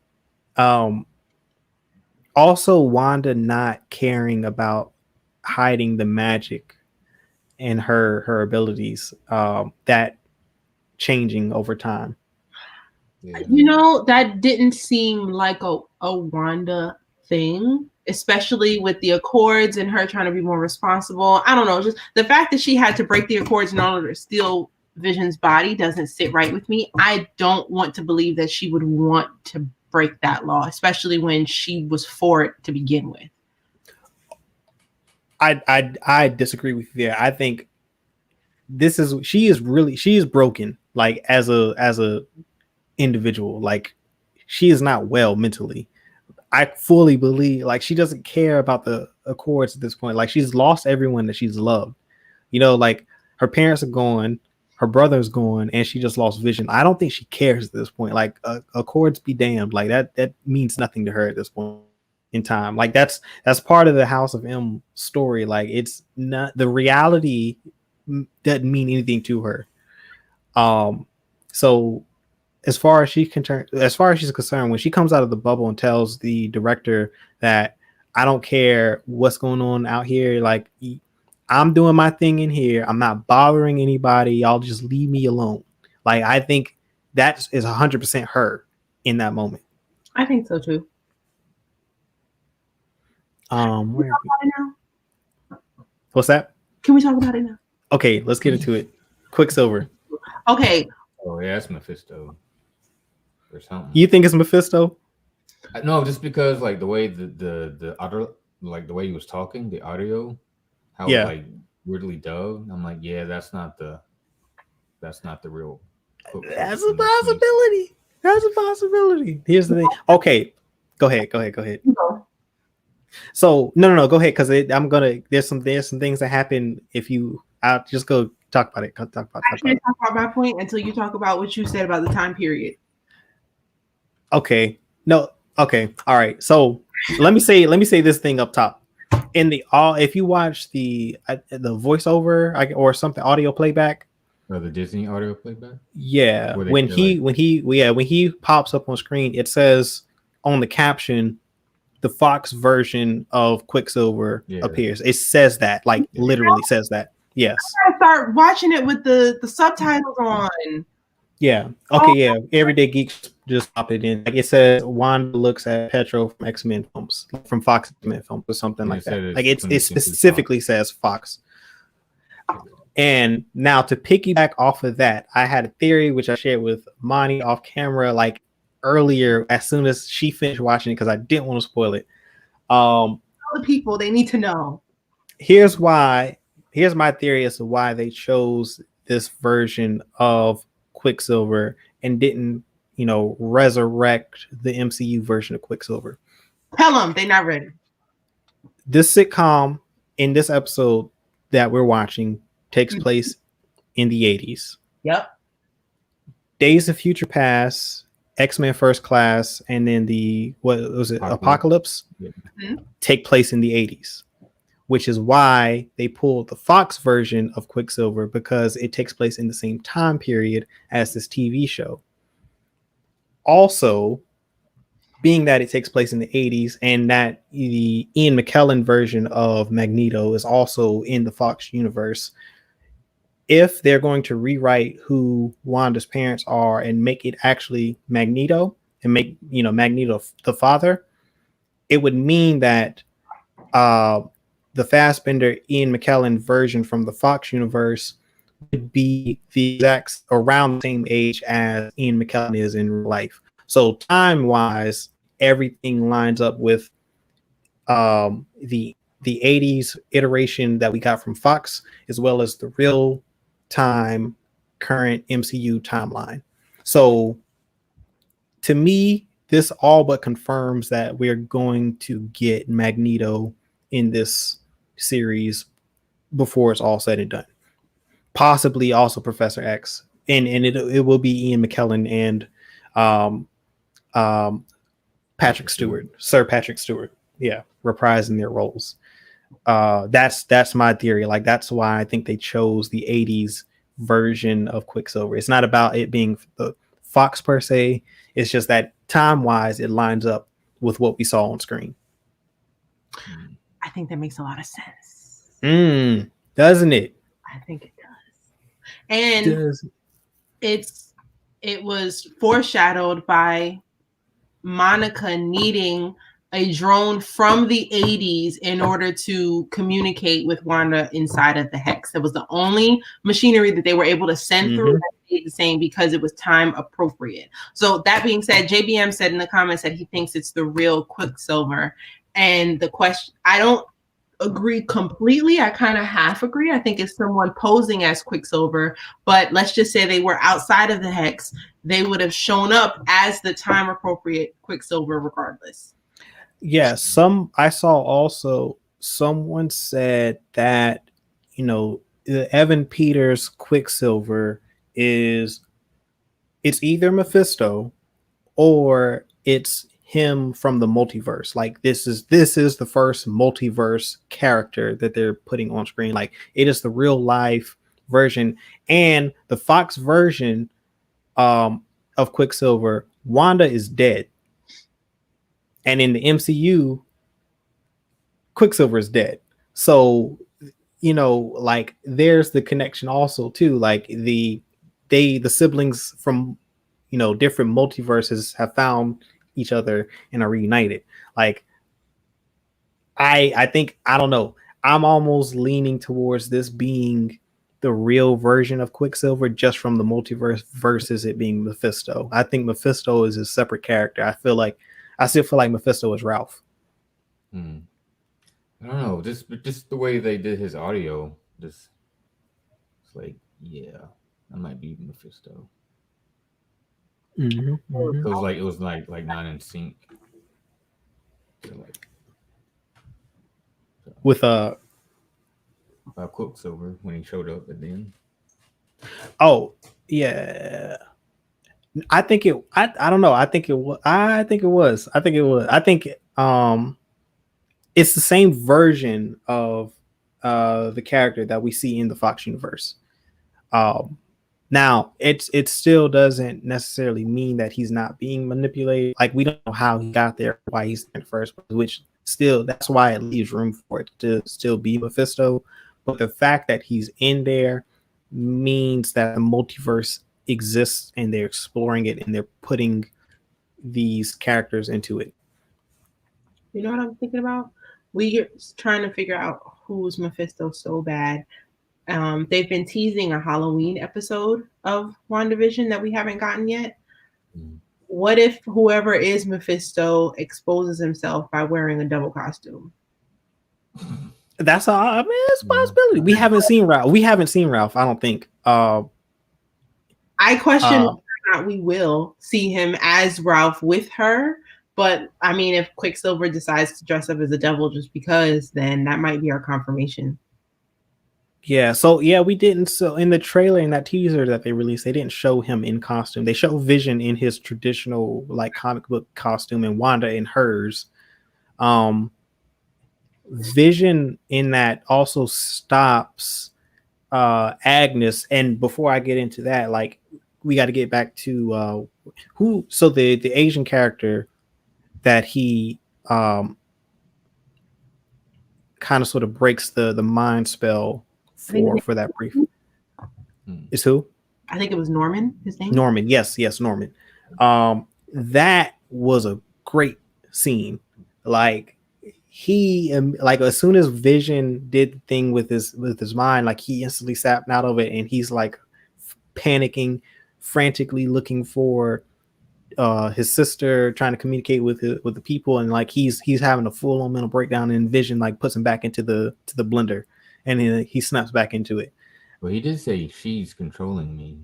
Also, Wanda not caring about hiding the magic and her abilities, that changing over time. Yeah. You know, that didn't seem like a Wanda thing, especially with the Accords and her trying to be more responsible. I don't know, just the fact that she had to break the Accords in order to steal Vision's body doesn't sit right with me. I don't want to believe that she would want to break that law, especially when she was for it to begin with. I disagree with you there. I think she is broken, like as a individual. Like, she is not well mentally. I fully believe like she doesn't care about the Accords at this point. Like, she's lost everyone that she's loved. You know, like her parents are gone, her brother's gone, and she just lost Vision. I don't think she cares at this point. Like, Accords be damned. Like that means nothing to her at this point in time. Like that's part of the House of M story. Like, it's not, the reality doesn't mean anything to her. So as far as she's concerned, when she comes out of the bubble and tells the director that I don't care what's going on out here, like, I'm doing my thing in here, I'm not bothering anybody, y'all just leave me alone. Like, I think that is 100% her in that moment. I think so too. What's that? Can we talk about it now? Okay, let's get into it. Quicksilver. Okay. Oh yeah, it's Mephisto. Or something. You think it's Mephisto? No, just because like the way the audio, like the way he was talking, the audio, how it, like weirdly dubbed. I'm like, yeah, that's not the real. That's a possibility. That's a possibility. Here's the thing. Okay, go ahead. So no, go ahead, because I'm gonna. There's some things that happen if you. I'll just go talk about it. Talk about my point until you talk about what you said about the time period. Okay. No. Okay. All right. So let me say this thing up top. In the if you watch the voiceover or something, audio playback. Or the Disney audio playback. Yeah. When he pops up on screen, it says on the caption, the Fox version of Quicksilver appears. It says that, like, literally says that. Yes. I gotta start watching it with the subtitles on. Yeah. Okay. Yeah. Everyday Geeks just pop it in. Like, it says Wanda looks at Petro from X-Men films, from Fox X-Men films, or something like that. Like, it specifically says Fox. And now, to piggyback off of that, I had a theory which I shared with Imani off camera, like earlier, as soon as she finished watching it, because I didn't want to spoil it. All the people, they need to know. Here's my theory as to why they chose this version of Quicksilver and didn't, resurrect the MCU version of Quicksilver. Tell them they're not ready. This sitcom in this episode that we're watching takes place in the 80s. Yep. Days of Future Past, X-Men First Class, and then Apocalypse take place in the 80s, which is why they pulled the Fox version of Quicksilver, because it takes place in the same time period as this TV show. Also, being that it takes place in the 80s and that the Ian McKellen version of Magneto is also in the Fox universe, if they're going to rewrite who Wanda's parents are and make it actually Magneto and make, Magneto the father, it would mean that the Fassbender Ian McKellen version from the Fox universe would be the exact around the same age as Ian McKellen is in real life. So time wise, everything lines up with the 80s iteration that we got from Fox, as well as the real time current MCU timeline. So to me, this all but confirms that we're going to get Magneto in this series before it's all said and done. Possibly also Professor X, and it will be Ian McKellen and Patrick Stewart, Sir Patrick Stewart, reprising their roles. That's my theory. Like, that's why I think they chose the 80s version of Quicksilver. It's not about it being the Fox per se. It's just that time wise, it lines up with what we saw on screen. I think that makes a lot of sense. Doesn't it? I think it does. And it was foreshadowed by Monica needing a drone from the 80s in order to communicate with Wanda inside of the Hex. That was the only machinery that they were able to send through that stayed the same because it was time appropriate. So that being said, JBM said in the comments that he thinks it's the real Quicksilver. And the question, I don't agree completely. I kind of half agree. I think it's someone posing as Quicksilver, but let's just say they were outside of the Hex. They would have shown up as the time appropriate Quicksilver regardless. Yeah, I saw also someone said that, the Evan Peters Quicksilver it's either Mephisto or it's him from the multiverse. Like, this is the first multiverse character that they're putting on screen. Like, it is the real life version. And the Fox version of Quicksilver, Wanda is dead. And in the MCU, Quicksilver is dead. So, like, there's the connection also too. Like, the siblings from, different multiverses have found each other and are reunited. Like, I think, I don't know, I'm almost leaning towards this being the real version of Quicksilver just from the multiverse versus it being Mephisto. I think Mephisto is a separate character. I still feel like Mephisto is Ralph. I don't know, just the way they did his audio, it's like, yeah, that might be Mephisto. It was like not in sync. So with Quicksilver when he showed up at the end. Oh yeah, I think it. I don't know. I think it was. I think it was. I think it's the same version of the character that we see in the Fox universe. Now it still doesn't necessarily mean that he's not being manipulated. Like, we don't know how he got there, why he's in first, which still, that's why it leaves room for it to still be Mephisto. But the fact that he's in there means that the multiverse exists and they're exploring it and they're putting these characters into it. You know what I'm thinking about? We're trying to figure out who's Mephisto so bad. They've been teasing a Halloween episode of WandaVision that we haven't gotten yet. What if whoever is Mephisto exposes himself by wearing a double costume? That's it's a possibility. We haven't seen Ralph. I don't think. I question whether or not we will see him as Ralph with her. But I mean, if Quicksilver decides to dress up as a devil just because, then that might be our confirmation. Yeah. So yeah, we didn't. So in the trailer, in that teaser that they released, they didn't show him in costume. They show Vision in his traditional, like, comic book costume and Wanda in hers. Vision in that also stops Agnes. And before I get into that, like, we got to get back to the Asian character that he kind of sort of breaks the mind spell for that brief. Is who? I think it was Norman, his name. Norman, yes, Norman. That was a great scene. like he like as soon as Vision did the thing with his mind, like he instantly snapped out of it, and he's like panicking, frantically looking for his sister, trying to communicate with the people, and like he's having a full-on mental breakdown, and Vision like puts him back into the blender, and then he snaps back into it. Well, he did say she's controlling me.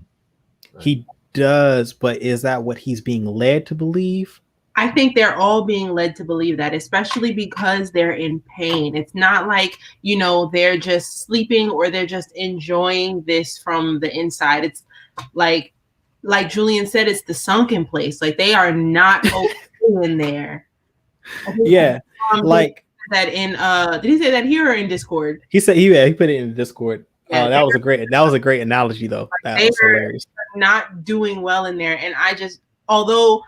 Right? He does, but is that what he's being led to believe? I think they're all being led to believe that, especially because they're in pain. It's not like, you know, they're just sleeping or they're just enjoying this from the inside. It's like Julian said, it's the sunken place. Like they are not okay in there. Yeah. Like that in did he say that here or in Discord? He said he put it in Discord. Yeah, that was a great analogy though. That was hilarious. Not doing well in there. And I just, although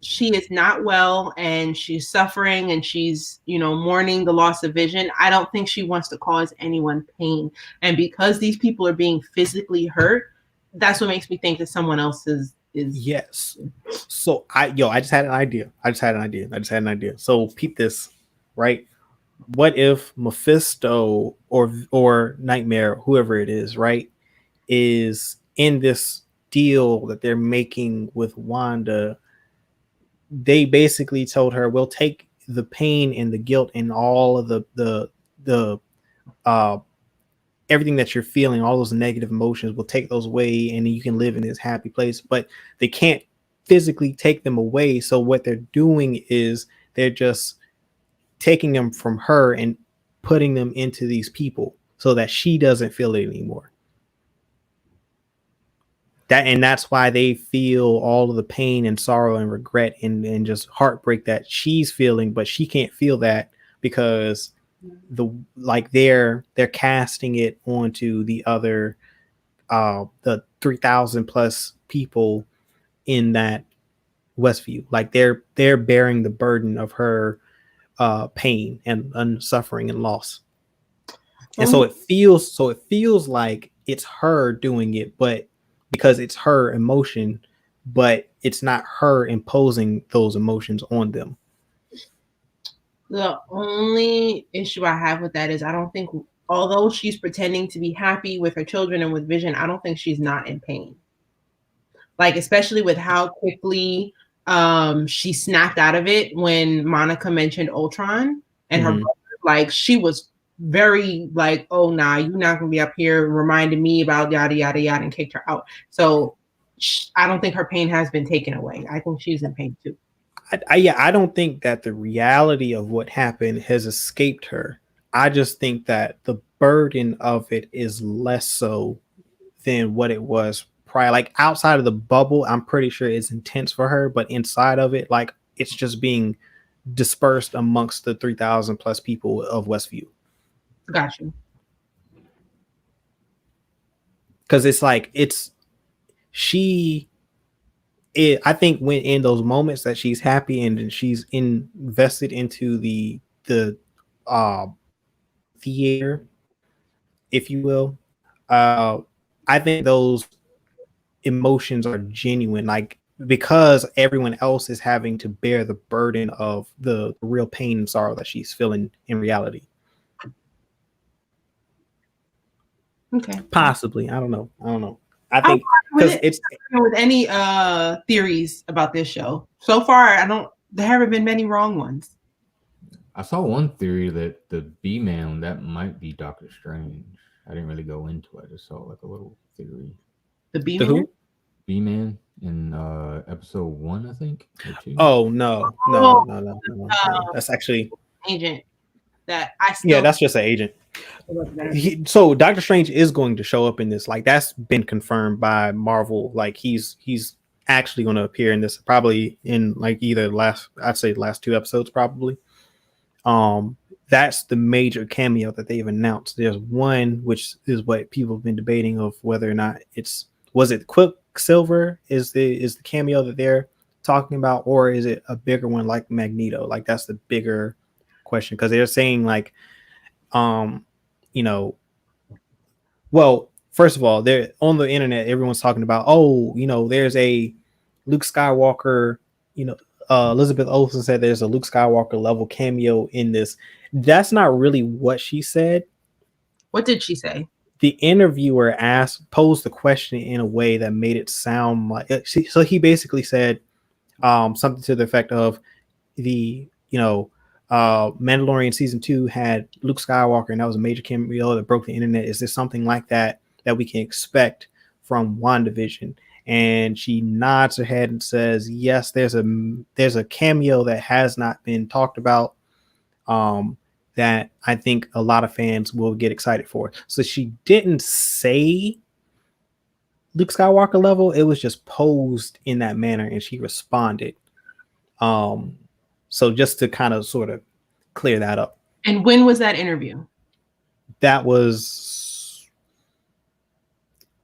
she is not well and she's suffering and she's, you know, mourning the loss of Vision, I don't think she wants to cause anyone pain. And because these people are being physically hurt, that's what makes me think that someone else is yes. So I just had an idea. So peep this, right? What if Mephisto or Nightmare, whoever it is, right, is in this deal that they're making with Wanda? They basically told her, we'll take the pain and the guilt and all of the everything that you're feeling, all those negative emotions, we'll take those away, and you can live in this happy place. But they can't physically take them away. So what they're doing is they're just taking them from her and putting them into these people so that she doesn't feel it anymore. That's why they feel all of the pain and sorrow and regret and just heartbreak that she's feeling, but she can't feel that because they're casting it onto the other the 3,000 plus people in that Westview. Like they're bearing the burden of her pain and suffering and loss. And so it feels like it's her doing it, but because it's her emotion, but it's not her imposing those emotions on them. The only issue I have with that is I don't think, although she's pretending to be happy with her children and with Vision, I don't think she's not in pain. Like, especially with how quickly she snapped out of it when Monica mentioned Ultron and her brother, like she was very like, oh nah, you're not gonna be up here reminding me about yada yada yada, and kicked her out. So I don't think her pain has been taken away. I think she's in pain too. I don't think that the reality of what happened has escaped her. I just think that the burden of it is less so than what it was prior. Like outside of the bubble, I'm pretty sure it's intense for her, but inside of it, like it's just being dispersed amongst the 3,000 plus people of Westview. Gotcha. Because it's like I think when in those moments that she's happy and she's invested into the theater, if you will, I think those emotions are genuine, like because everyone else is having to bear the burden of the real pain and sorrow that she's feeling in reality. Okay. Possibly. I don't know. I think because it's with any theories about this show. So far, there haven't been many wrong ones. I saw one theory that the B-Man, that might be Doctor Strange. I didn't really go into it. I just saw like a little theory. The B-Man? The who? B-Man in episode 1, I think. Oh no. That's actually agent that I still. Yeah, that's just an agent. So Doctor Strange is going to show up in this. Like that's been confirmed by Marvel. Like he's actually going to appear in this, probably in like either last 2 episodes, probably. That's the major cameo that they've announced. There's one which is what people have been debating of whether or not was it Quicksilver is the cameo that they're talking about, or is it a bigger one like Magneto? Like that's the bigger question, because they're saying like well, first of all, they're on the internet, everyone's talking about, there's a Luke Skywalker, Elizabeth Olsen said there's a Luke Skywalker level cameo in this. That's not really what she said. What did she say? The interviewer posed the question in a way that made it sound like so he basically said something to the effect of the Mandalorian season 2 had Luke Skywalker and that was a major cameo that broke the internet. Is there something like that we can expect from WandaVision? And she nods her head and says, yes, there's a cameo that has not been talked about that I think a lot of fans will get excited for. So she didn't say Luke Skywalker level. It was just posed in that manner and she responded. So just to kind of sort of clear that up. And when was that interview? That was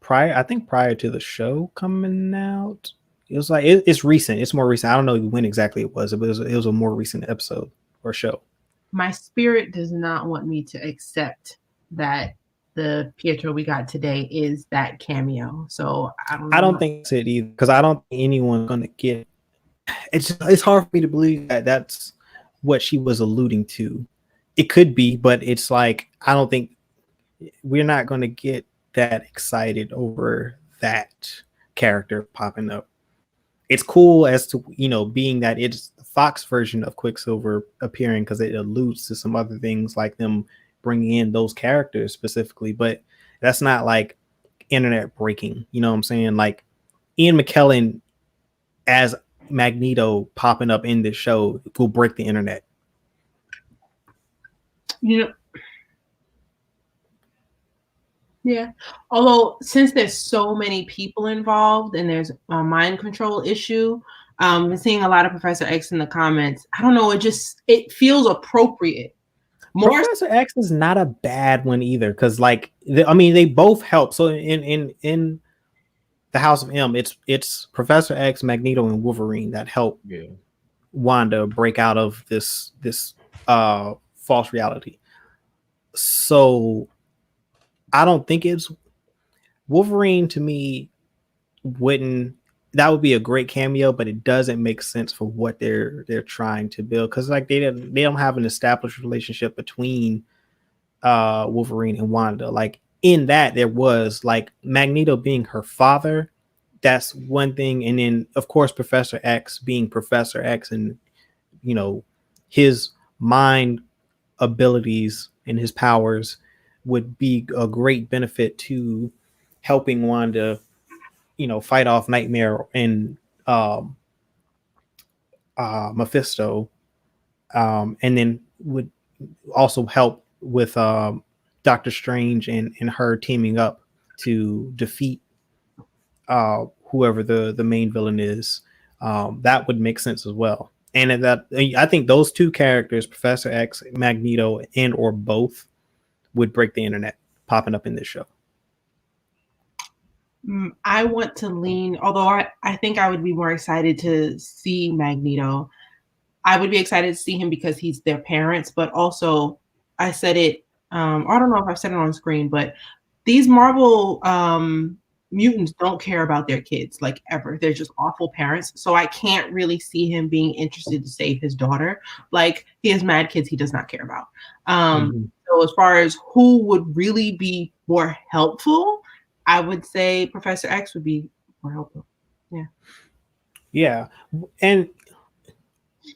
prior to the show coming out. It was like it's recent. It's more recent. I don't know when exactly it was, but it was a more recent episode or show. My spirit does not want me to accept that the Pietro we got today is that cameo. So I don't think it's it either, because I don't think anyone's gonna get. It's hard for me to believe that that's what she was alluding to. It could be, but it's like I don't think we're not going to get that excited over that character popping up. It's cool as to being that it's the Fox version of Quicksilver appearing, because it alludes to some other things like them bringing in those characters specifically, but that's not like internet breaking. You know what I'm saying? Like Ian McKellen as Magneto popping up in this show will break the internet. Yeah. Although since there's so many people involved and there's a mind control issue, I'm seeing a lot of Professor X in the comments. I don't know. It feels appropriate. Professor X is not a bad one either, because they both help. So in the House of M, it's Professor X, Magneto, and Wolverine that help Wanda break out of this false reality. So I don't think it's Wolverine. To me, that would be a great cameo, but it doesn't make sense for what they're trying to build, because they don't have an established relationship between Wolverine and Wanda. Like in that, there was like Magneto being her father. That's one thing, and then of course Professor X being Professor X, and his mind abilities and his powers would be a great benefit to helping Wanda, fight off Nightmare and Mephisto, and then would also help with Doctor Strange and her teaming up to defeat whoever the main villain is. That would make sense as well. And that I think those two characters, Professor X, Magneto, and or both, would break the internet popping up in this show. I want to lean, although I think I would be more excited to see Magneto. I would be excited to see him because he's their parents, but also I said it, I don't know if I've said it on screen, but these Marvel mutants don't care about their kids, like ever. They're just awful parents. So I can't really see him being interested to save his daughter. Like he has mad kids he does not care about. So as far as who would really be more helpful, I would say Professor X would be more helpful. Yeah. Yeah. And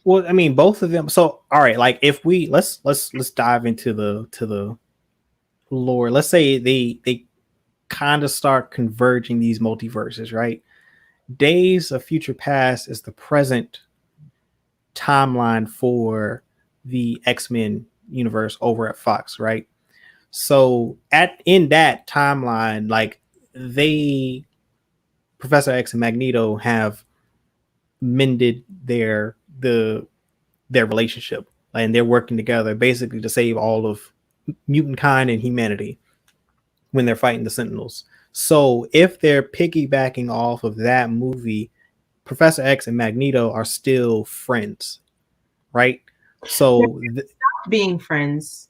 well, I mean, both of them. So, all right, like if we let's dive into the lore. Let's say they kind of start converging these multiverses, right? Days of Future Past is the present timeline for the X-Men universe over at Fox, right? So in that timeline, like Professor X and Magneto have mended their relationship, and they're working together basically to save all of mutant kind and humanity when they're fighting the Sentinels. So if they're piggybacking off of that movie, Professor X and Magneto are still friends, right? So being friends.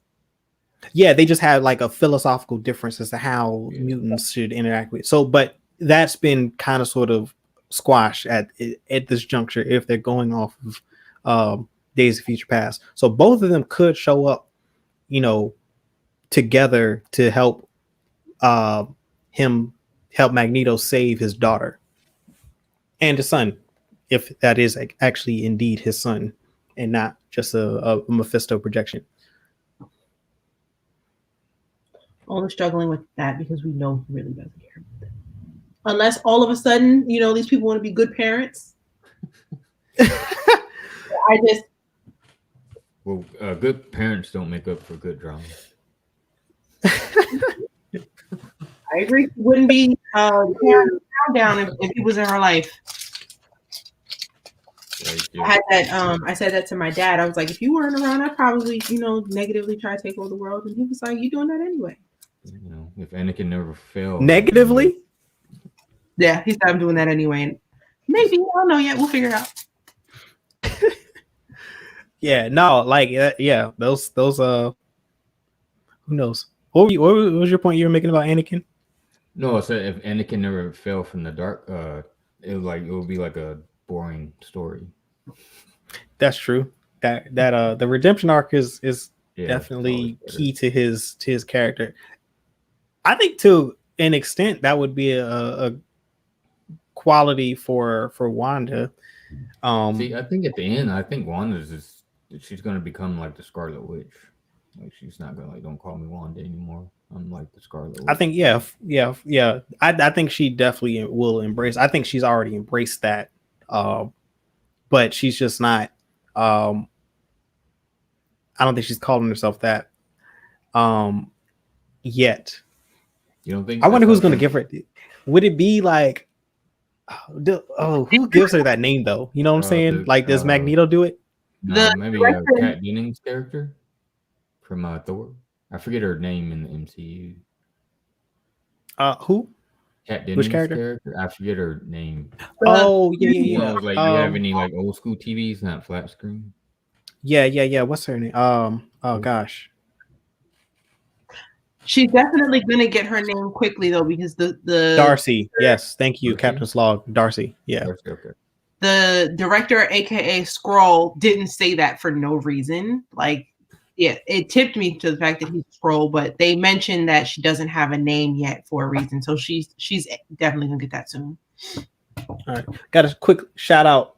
Yeah, they just had like a philosophical difference as to how mutants should interact with. So, but that's been kind of sort of squash at this juncture if they're going off of Days of Future Past. So both of them could show up, together to help help Magneto save his daughter and his son, if that is actually indeed his son and not just a Mephisto projection. Only struggling with that because we know he really doesn't care about them. Unless all of a sudden, these people want to be good parents. Good parents don't make up for good drama. I agree. Wouldn't be down if he was in her life. I had that. I said that to my dad. I was like, if you weren't around, I'd probably, negatively try to take over the world. And he was like, "You doing that anyway?" If Anakin never failed. Negatively? Yeah, he said I'm doing that anyway. Maybe, I don't know yet. We'll figure it out. Yeah, no, like those who knows? What was your point you were making about Anakin? No, I said if Anakin never fell from the dark, it would be like a boring story. That's true. That the redemption arc is definitely key to his character. I think to an extent that would be a quality for Wanda. See, I think at the end, I think Wanda's she's gonna become like the Scarlet Witch. Like she's not gonna don't call me Wanda anymore. I'm like the Scarlet Witch. I think yeah. I think she definitely will embrace. I think she's already embraced that. But she's just not. I don't think she's calling herself that. Yet. You don't think? I wonder who's gonna give her. Would it be like? Who gives her that name though? You know what I'm saying? Does Magneto do it? No, maybe Kat Dennings' character from Thor. I forget her name in the MCU. Who? Kat Dennings' character? I forget her name. Oh yeah. Do you have any old school TVs, not flat screen? Yeah. What's her name? Oh gosh. She's definitely gonna get her name quickly though, because the Darcy. Yes, thank you, Captain Slog. Darcy. Yeah. Darcy, okay. The director, aka Skrull, didn't say that for no reason. It tipped me to the fact that he's Skrull, but they mentioned that she doesn't have a name yet for a reason. So she's definitely gonna get that soon. All right. Got a quick shout out.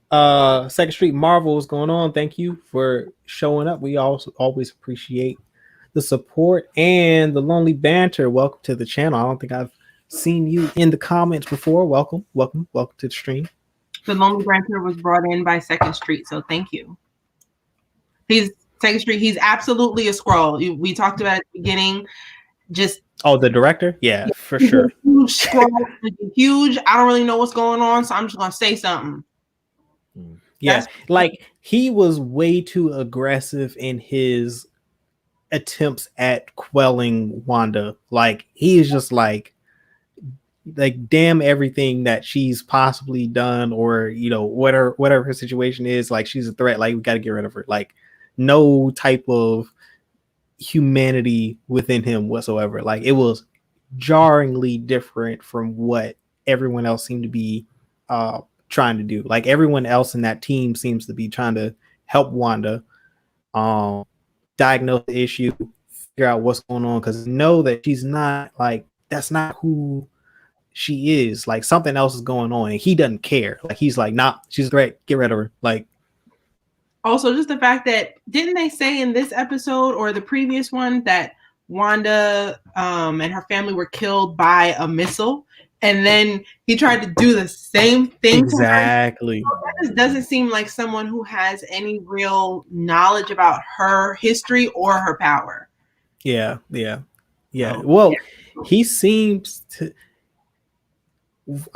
Second Street Marvel is going on. Thank you for showing up. We also always appreciate the support and the lonely banter. Welcome to the channel. I don't think I've seen you in the comments before. Welcome to the stream. The lonely banter was brought in by Second Street, so thank you. He's Second Street. He's absolutely a Skrull. We talked about it at the beginning. The director? Yeah, for sure. Huge Skrull, huge. I don't really know what's going on, so I'm just gonna say something. Yeah, he was way too aggressive in his attempts at quelling Wanda. He is just damn everything that she's possibly done, or whatever her situation is. She's a threat. We got to get rid of her. No type of humanity within him whatsoever. It was jarringly different from what everyone else seemed to be trying to do. Everyone else in that team seems to be trying to help Wanda diagnose the issue, figure out what's going on, because know that she's not that's not who she is. Something else is going on, and he doesn't care. He's nah, she's great, get rid of her. Also, just the fact that didn't they say in this episode or the previous one that Wanda and her family were killed by a missile, and then he tried to do the same thing exactly. So that just doesn't seem like someone who has any real knowledge about her history or her power. Yeah. Well, he seems to.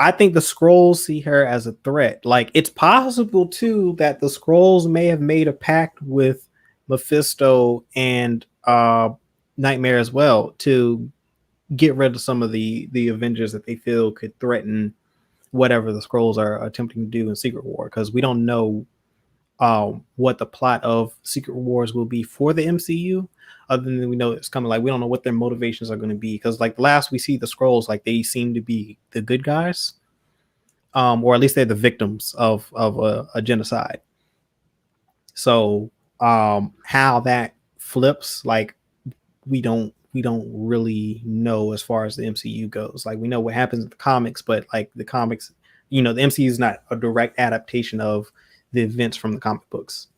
I think the Skrulls see her as a threat. It's possible too that the Skrulls may have made a pact with Mephisto and Nightmare as well to get rid of some of the Avengers that they feel could threaten whatever the Skrulls are attempting to do in Secret War, because we don't know what the plot of Secret Wars will be for the MCU, other than we know it's coming. We don't know what their motivations are going to be, because last we see the Skrulls, they seem to be the good guys, or at least they're the victims of a genocide. So how that flips, like we don't really know as far as the MCU goes. Like we know what happens in the comics, but like the comics, the MCU is not a direct adaptation of the events from the comic books.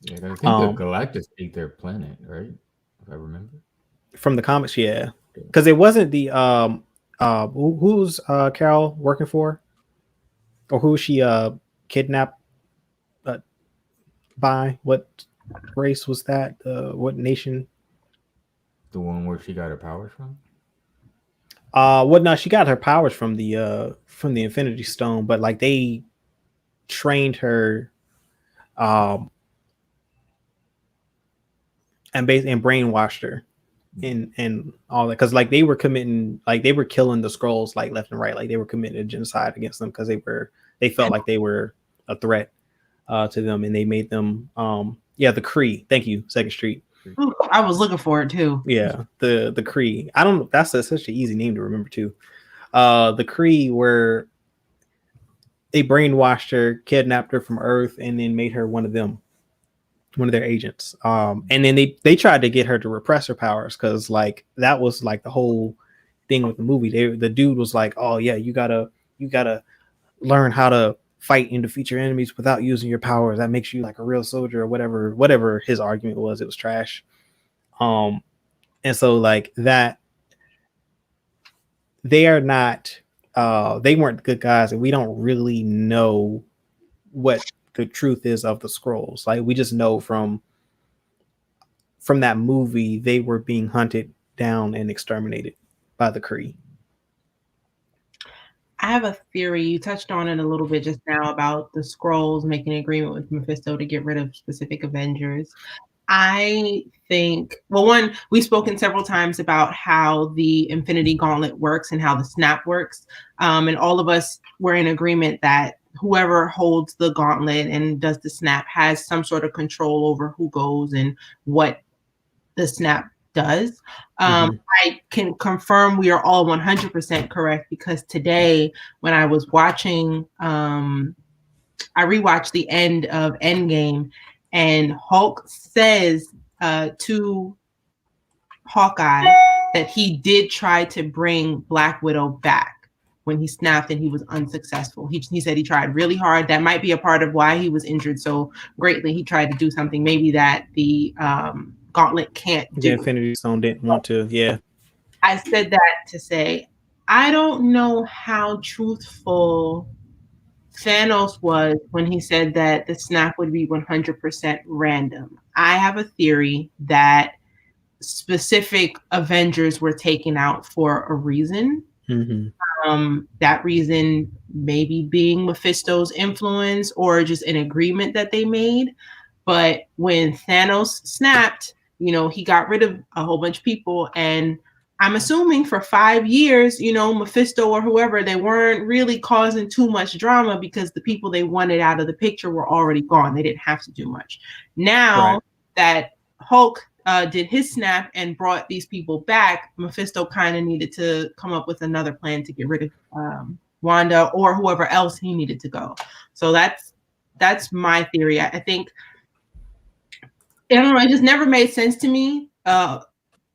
Yeah, I think the Galactus ate their planet, right? If I remember. From the comics, yeah. Because it wasn't the who's Carol working for? Or who she kidnapped by? What race was that? What nation? The one where she got her powers from? No, she got her powers from the Infinity Stone, but like they trained her and brainwashed her and all that, because like they were killing the Skrulls like left and right, like they were committing a genocide against them because they felt like they were a threat to them, and they made them the Kree. Thank you, Second Street. Ooh, I was looking for it too. Yeah, the Kree. I don't know. That's such an easy name to remember too. The Kree were they brainwashed her, kidnapped her from Earth, and then made her one of their agents. And then they tried to get her to repress her powers, because like that was like the whole thing with the movie. The dude was like, "Oh yeah, you gotta learn how to fight and defeat your enemies without using your powers. That makes you like a real soldier," or whatever his argument was. It was trash. And so like that, they are not they weren't good guys, and we don't really know what the truth is of the Skrulls. Like we just know from that movie they were being hunted down and exterminated by the Kree. I have a theory. You touched on it a little bit just now about the Skrulls making an agreement with Mephisto to get rid of specific Avengers. I think, well, one, we've spoken several times about how the Infinity Gauntlet works and how the snap works. And all of us were in agreement that whoever holds the gauntlet and does the snap has some sort of control over who goes and what the snap does. I can confirm we are all 100% correct, because today when I was watching, I rewatched the end of Endgame, and Hulk says to Hawkeye that he did try to bring Black Widow back when he snapped, and he was unsuccessful. He said he tried really hard. That might be a part of why he was injured so greatly. He tried to do something maybe that the Gauntlet can't do. The Infinity Stone didn't want to. Yeah. I said that to say, I don't know how truthful Thanos was when he said that the snap would be 100% random. I have a theory that specific Avengers were taken out for a reason. That reason maybe being Mephisto's influence or just an agreement that they made. But when Thanos snapped, he got rid of a whole bunch of people, and I'm assuming for 5 years, Mephisto or whoever, they weren't really causing too much drama because the people they wanted out of the picture were already gone. They didn't have to do much. Now that Hulk did his snap and brought these people back, Mephisto kind of needed to come up with another plan to get rid of Wanda or whoever else he needed to go. So that's my theory. I think, I don't know, it just never made sense to me.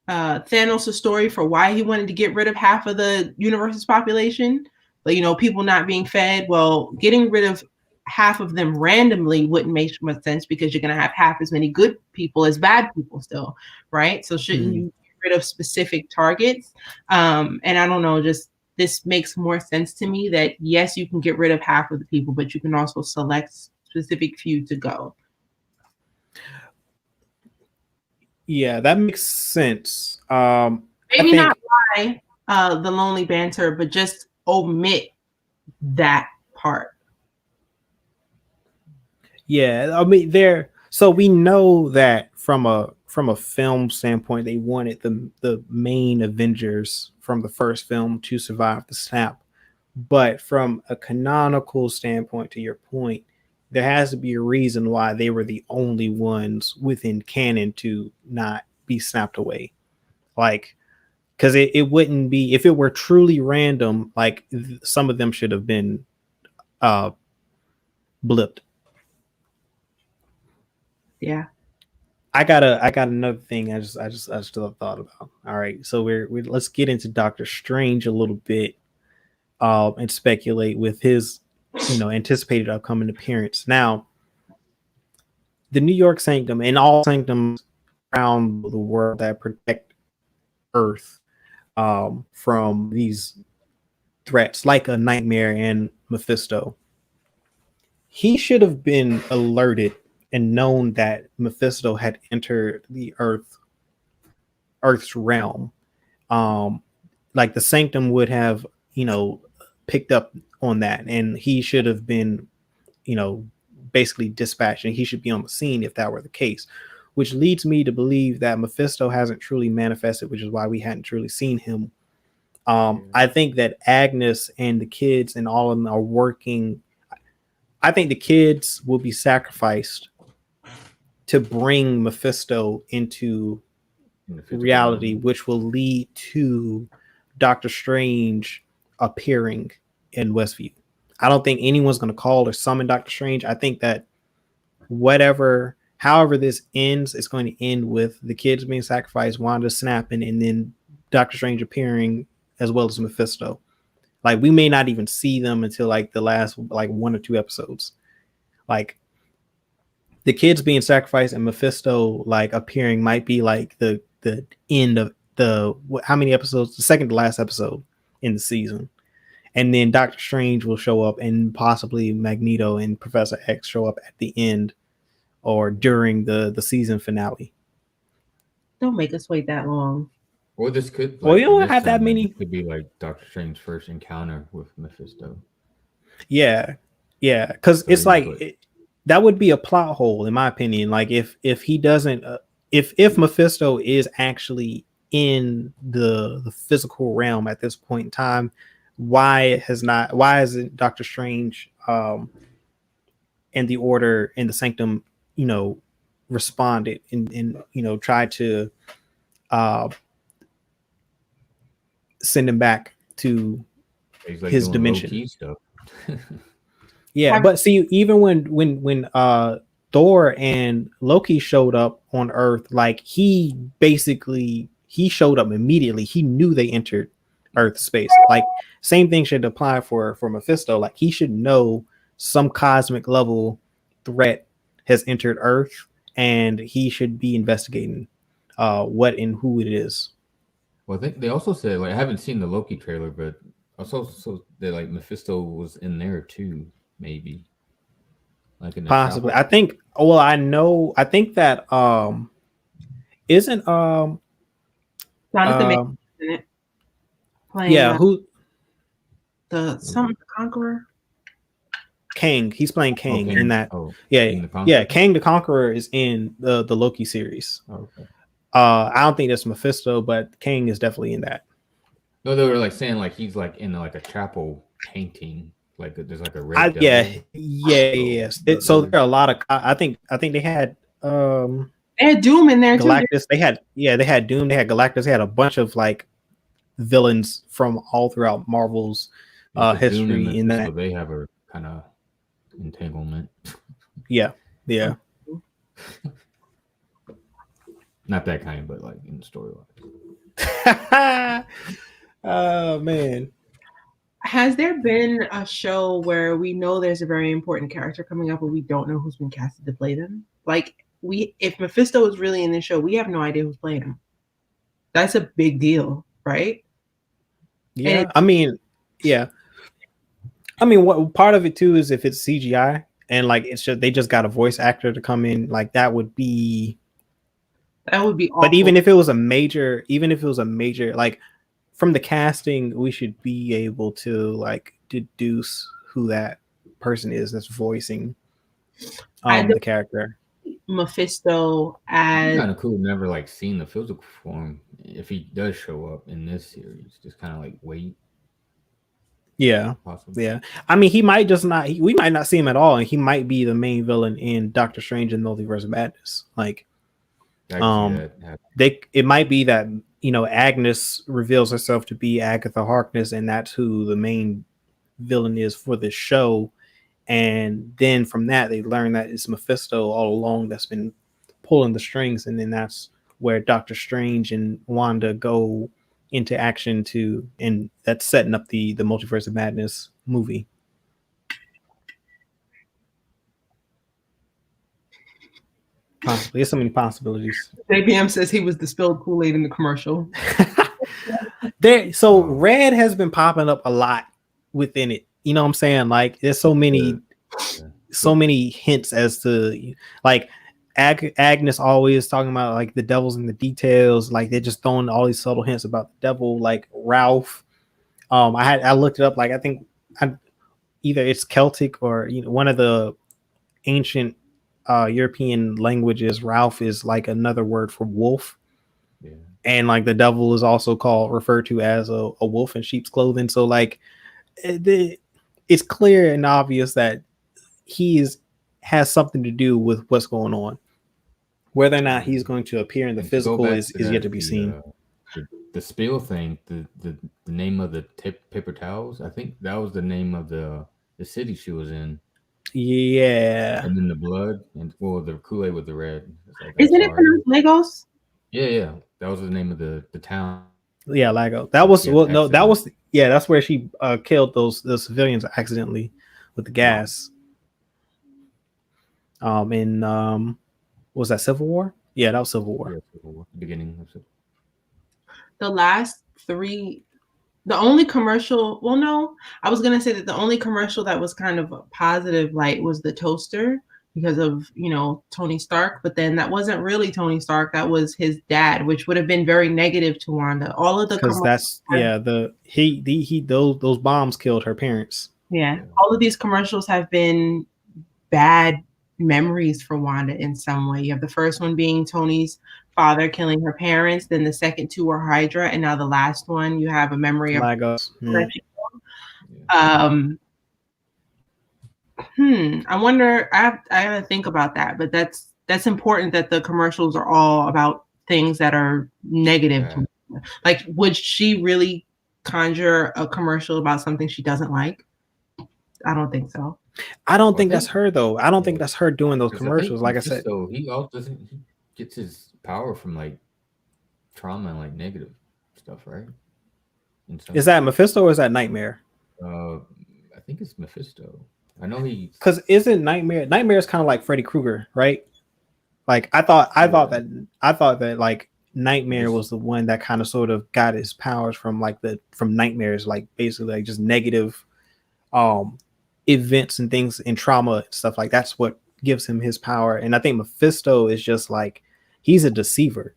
Thanos' story for why he wanted to get rid of half of the universe's population, but people not being fed. Well, getting rid of half of them randomly wouldn't make much sense, because you're going to have half as many good people as bad people still, right? So shouldn't you get rid of specific targets? And I don't know, just this makes more sense to me that yes, you can get rid of half of the people, but you can also select specific few to go. Yeah, that makes sense. Maybe not lie the lonely banter, but just omit that part. Yeah, I mean, so we know that from a film standpoint, they wanted the main Avengers from the first film to survive the snap. But from a canonical standpoint, to your point, there has to be a reason why they were the only ones within canon to not be snapped away. Like, because it wouldn't be, if it were truly random, like some of them should have been blipped. Yeah. I got another thing I just thought about. All right, so we're let's get into Doctor Strange a little bit, and speculate with his, anticipated upcoming appearance. Now, the New York Sanctum and all sanctums around the world that protect Earth from these threats, like a Nightmare and Mephisto. He should have been alerted and known that Mephisto had entered the Earth's realm. Like the Sanctum would have, picked up on that, and he should have been, basically dispatched, and he should be on the scene if that were the case. Which leads me to believe that Mephisto hasn't truly manifested, which is why we hadn't truly seen him. I think that Agnes and the kids and all of them are working. I think the kids will be sacrificed to bring Mephisto into reality, which will lead to Doctor Strange appearing in Westview. I don't think anyone's going to call or summon Doctor Strange. I think that however this ends, it's going to end with the kids being sacrificed, Wanda snapping, and then Doctor Strange appearing as well as Mephisto. Like, we may not even see them until like the last like 1 or 2 episodes. Like, the kids being sacrificed and Mephisto like appearing might be like the end of how many episodes? The second to last episode in the season. And then Doctor Strange will show up, and possibly Magneto and Professor X show up at the end or during the season finale. Don't make us wait that long. Or this could. Well, you don't have that many. It could be like Doctor Strange's first encounter with Mephisto. Yeah, because it's like that would be a plot hole, in my opinion. Like if he doesn't, if Mephisto is actually in the physical realm at this point in time, why isn't Doctor Strange and the Order and the Sanctum, responded and tried to send him back to his dimension. Stuff. Yeah, but see, even when Thor and Loki showed up on Earth, like he showed up immediately. He knew they entered Earth space. Like, same thing should apply for Mephisto. Like, he should know some cosmic level threat has entered Earth, and he should be investigating what and who it is. Well, I think they also said, like, I haven't seen the Loki trailer, but also so that like Mephisto was in there too. Maybe like in possibly. I think. Well, I think that isn't Jonathan Majors in it. Playing, yeah, who the Conqueror. Kang. He's playing Kang in that. Kang Kang the Conqueror is in the Loki series. Okay. I don't think that's Mephisto, but Kang is definitely in that. No, they were like saying like he's like in like a chapel painting. Like there's like a red devil. Yes. So there are a lot of. I think they had. They had Doom in there Galactus. too. They had Doom. They had Galactus. They had a bunch of like villains from all throughout Marvel's history in that. They have a kind of entanglement. Yeah. Not that kind, but like in the storyline. Oh man. Has there been a show where we know there's a very important character coming up, but we don't know who's been casted to play them? Like, if Mephisto is really in this show, we have no idea who's playing him. That's a big deal, right? Yeah. I mean, what part of it too is if it's CGI and like it's just they just got a voice actor to come in, like that would be awful. But even if it was a major, like from the casting, we should be able to like deduce who that person is that's voicing the character. Mephisto as kind of cool. Never like seen the physical form. If he does show up in this series, just kind of like wait. Yeah, possibly. Yeah. I mean, he might just not. We might not see him at all, and he might be the main villain in Doctor Strange and Multiverse of Madness. Like, it might be that Agnes reveals herself to be Agatha Harkness, and that's who the main villain is for this show. And then from that, they learn that it's Mephisto all along that's been pulling the strings, and then that's where Doctor Strange and Wanda go into action and that's setting up the Multiverse of Madness movie. Possibly, there's so many possibilities. JPM says he was the spilled Kool-Aid in the commercial. So red has been popping up a lot within it. You know what I'm saying? Like there's so many hints as to like Agnes always talking about like the devil's in the details. Like they're just throwing all these subtle hints about the devil. Like Ralph, I looked it up. Like I think either it's Celtic or one of the ancient European languages. Ralph is like another word for wolf. Yeah. And like the devil is also referred to as a wolf in sheep's clothing. So like it's clear and obvious that he has something to do with what's going on. Whether or not he's going to appear in the physical is yet to be seen. The spill thing, the name of the paper towels, I think that was the name of the city she was in. Yeah. And then the blood and the Kool-Aid with the red. Like, isn't it pronounced Lagos? Yeah. That was the name of the town. Yeah, Lagos. That was that's where she killed those civilians accidentally with the gas. Was that Civil War? Yeah, that was Civil War. Yeah, Civil War. Beginning of Civil War. The last three, the only commercial. Well, no, I was gonna say that the only commercial that was kind of a positive light was the toaster because of Tony Stark, but then that wasn't really Tony Stark. That was his dad, which would have been very negative to Wanda. All of the because those bombs killed her parents. Yeah, all of these commercials have been bad memories for Wanda in some way. You have the first one being Tony's father killing her parents, then the second two are Hydra, and now the last one you have a memory of Lagos. I wonder. I have to think about that, but that's important that the commercials are all about things that are negative. Yeah. Like, would she really conjure a commercial about something she doesn't like? I don't think so. I don't think that's her though. I don't think that's her doing those commercials. Like I said, so he also he gets his power from like trauma and like negative stuff, right? Is that Mephisto or is that Nightmare? I think it's Mephisto. I know because isn't Nightmare is kind of like Freddy Krueger, right? Like I thought that like Nightmare was the one that kind of sort of got his powers from nightmares, like basically like just negative events and things and trauma and stuff like that's what gives him his power. And I think Mephisto is just like he's a deceiver.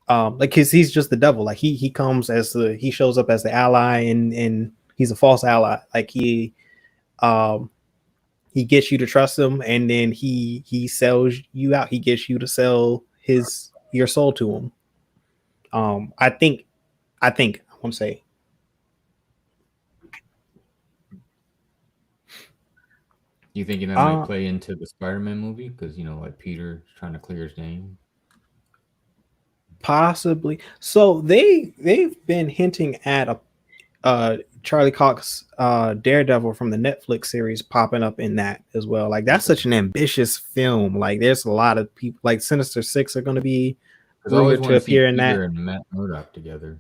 Like he's just the devil. Like he comes he shows up as the ally and he's a false ally. Like he gets you to trust him and then he sells you out. He gets you to sell your soul to him. I think I want to say. You thinking that might play into the Spider-Man movie because like Peter trying to clear his name? Possibly. So they've been hinting at a Charlie Cox Daredevil from the Netflix series popping up in that as well. Like that's such an ambitious film. Like there's a lot of people like Sinister Six are going to be rumored to appear in that. And Matt Murdock together.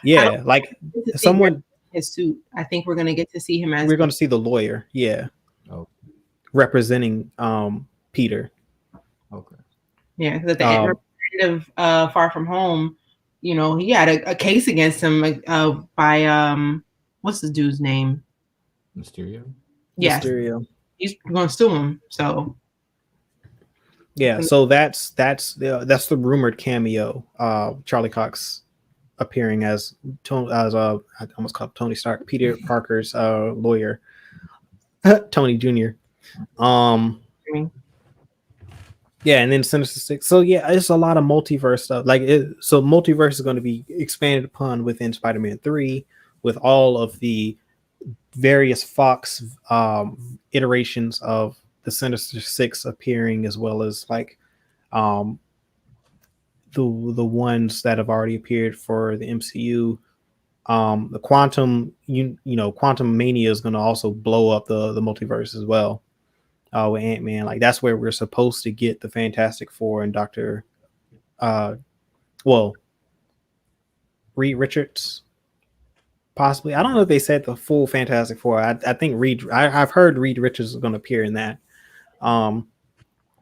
Yeah, like someone his suit. I think we're going to get to see him as we're going to see the lawyer. Yeah. Oh. Representing Peter. Okay. Yeah, because at the end of Far From Home, he had a case against him by what's the dude's name? Mysterio. Yes. Mysterio. He's going to sue him. So. Yeah, so that's the rumored cameo. Charlie Cox appearing as I almost called Tony Stark, Peter Parker's lawyer, Tony Jr. Yeah, and then Sinister Six. So yeah, it's a lot of multiverse stuff. So multiverse is going to be expanded upon within Spider-Man 3 with all of the various Fox iterations of the Sinister Six appearing, as well as like the ones that have already appeared for the MCU. The quantum, quantum mania is going to also blow up the multiverse as well. With Ant-Man, like that's where we're supposed to get the Fantastic Four and Doctor, Reed Richards, possibly. I don't know if they said the full Fantastic Four. I think I've heard Reed Richards is going to appear in that. And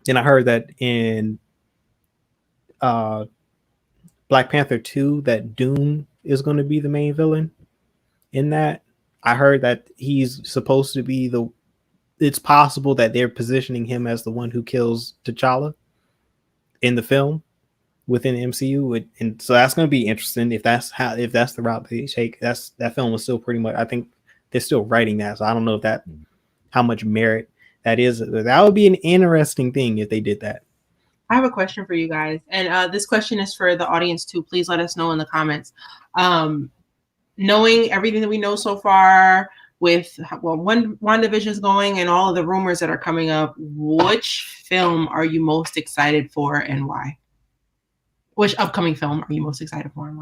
I heard that in Black Panther 2 that Doom is going to be the main villain in that. I heard that he's supposed to be it's possible that they're positioning him as the one who kills T'Challa in the film within the MCU. And so that's going to be interesting if that's the route they take. That film was still pretty much, I think they're still writing that. So I don't know if how much merit that is. That would be an interesting thing if they did that. I have a question for you guys. And this question is for the audience too. Please let us know in the comments. Knowing everything that we know so far with WandaVision is going and all of the rumors that are coming up, which film are you most excited for and why? Which upcoming film are you most excited for and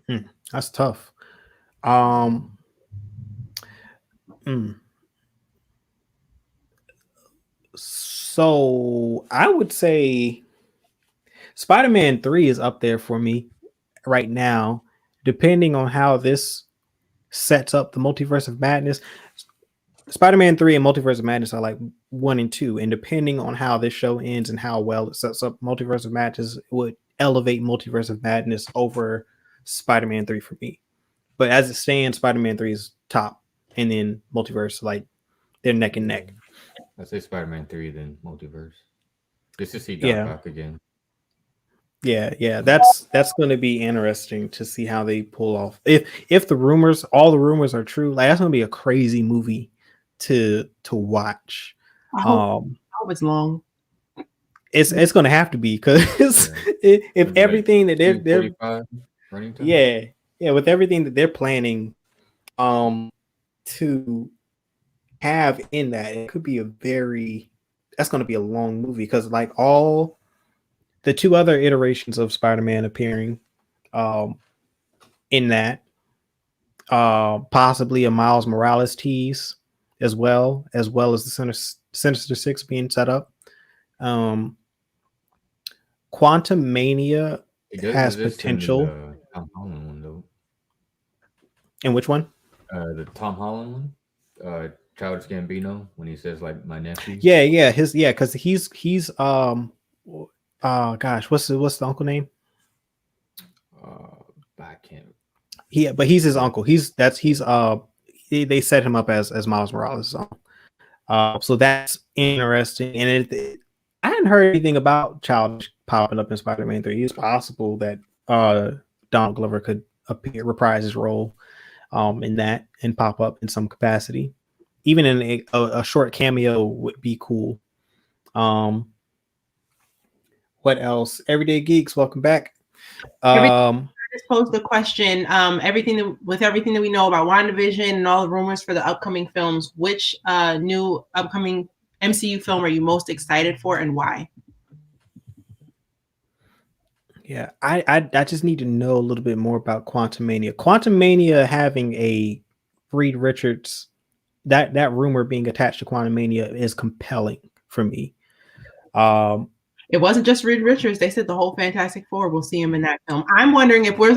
why? That's tough. So I would say Spider-Man 3 is up there for me right now, depending on how this sets up the Multiverse of Madness. Spider-Man 3 and Multiverse of Madness are like 1 and 2, and depending on how this show ends and how well it sets up Multiverse of Madness, it would elevate Multiverse of Madness over Spider-Man 3 for me. But as it stands, Spider-Man 3 is top, and then Multiverse, like, they're neck and neck. I'd say Spider-Man 3, then Multiverse. Just to see Doc Ock again. Yeah, that's going to be interesting to see how they pull off. If all the rumors are true, like that's going to be a crazy movie to watch. I hope it's long. It's going to have to be because if everything that they're with everything that they're planning to have in that, it could be that's going to be a long movie because like all the 2 other iterations of Spider-Man appearing in that, possibly a Miles Morales tease as well as the Sinister Six being set up. Quantum Mania has potential. In the Tom Holland one, though. And which one? The Tom Holland one. Childish Gambino when he says like my nephew. Yeah, because he's gosh, what's the uncle name? I can't. But he's his uncle. They set him up as Miles Morales' uncle. So that's interesting. And I hadn't heard anything about Childish popping up in Spider-Man 3. It's possible that Donald Glover could reprise his role in that and pop up in some capacity. Even in a short cameo would be cool. What else? Everyday Geeks, welcome back. I just posed the question. Everything that we know about WandaVision and all the rumors for the upcoming films, which new upcoming MCU film are you most excited for and why? Yeah, I just need to know a little bit more about Quantum Mania. Quantum Mania having a Reed Richards, that rumor being attached to Quantum Mania is compelling for me. It wasn't just Reed Richards. They said the whole Fantastic Four will see him in that film. I'm wondering if we're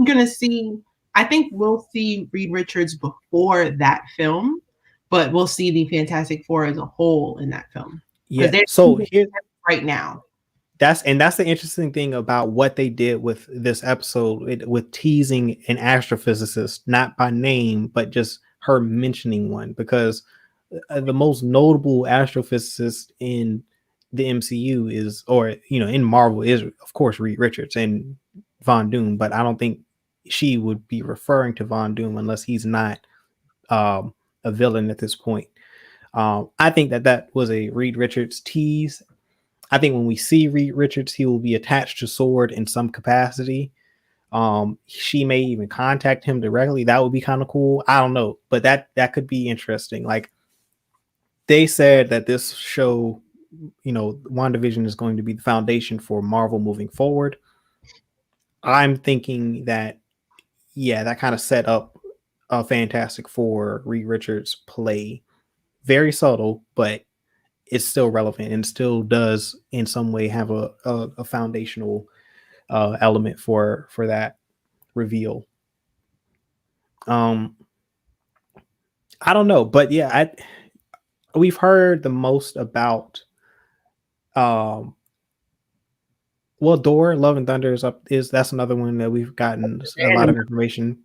going to see, I think we'll see Reed Richards before that film, but we'll see the Fantastic Four as a whole in that film. Yeah, so here right now. That's the interesting thing about what they did with this episode, with teasing an astrophysicist, not by name, but just her mentioning one, because the most notable astrophysicist in the MCU is, or in Marvel, is of course Reed Richards and Von Doom, but I don't think she would be referring to Von Doom unless he's not a villain at this point. I think that was a Reed Richards tease. I think when we see Reed Richards, he will be attached to Sword in some capacity. She may even contact him directly. That would be kind of cool. I don't know, but that could be interesting. Like, they said that this show WandaVision is going to be the foundation for Marvel moving forward. I'm thinking that, that kind of set up a Fantastic Four Reed Richards play. Very subtle, but it's still relevant and still does in some way have a foundational element for that reveal. I don't know, but we've heard the most about Dora, Love and Thunder that's another one that we've gotten a lot of information,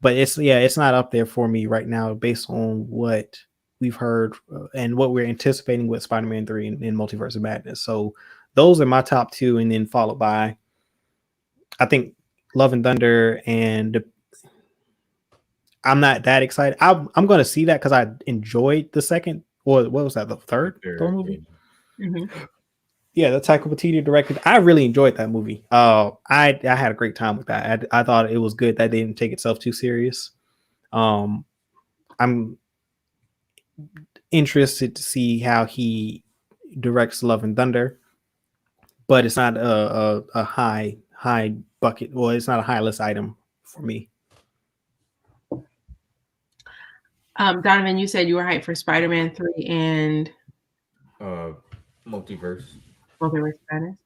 but it's not up there for me right now based on what we've heard and what we're anticipating with Spider-Man 3 and Multiverse of Madness. So those are my top two, and then followed by, I think, Love and Thunder, and I'm not that excited. I'm going to see that because I enjoyed the second, or what was that, the third Thor movie? Mm-hmm. Yeah, the Taika Waititi directed. I really enjoyed that movie. I had a great time with that. I thought it was good that they didn't take itself too serious. I'm interested to see how he directs Love and Thunder, but it's not a high bucket. Well, it's not a high list item for me. Donovan, you said you were hyped for Spider-Man 3 and Multiverse Madness.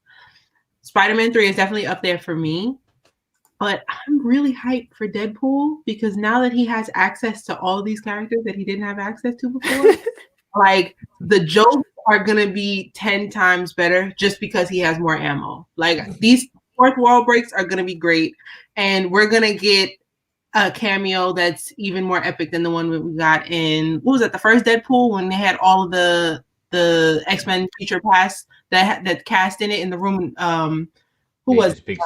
Spider-Man 3 is definitely up there for me, but I'm really hyped for Deadpool because now that he has access to all of these characters that he didn't have access to before, like the jokes are gonna be 10 times better just because he has more ammo. Like these fourth wall breaks are gonna be great, and we're gonna get a cameo that's even more epic than the one we got in, what was it, the first Deadpool, when they had all of the X-Men feature pass that cast in it in the room. Who was they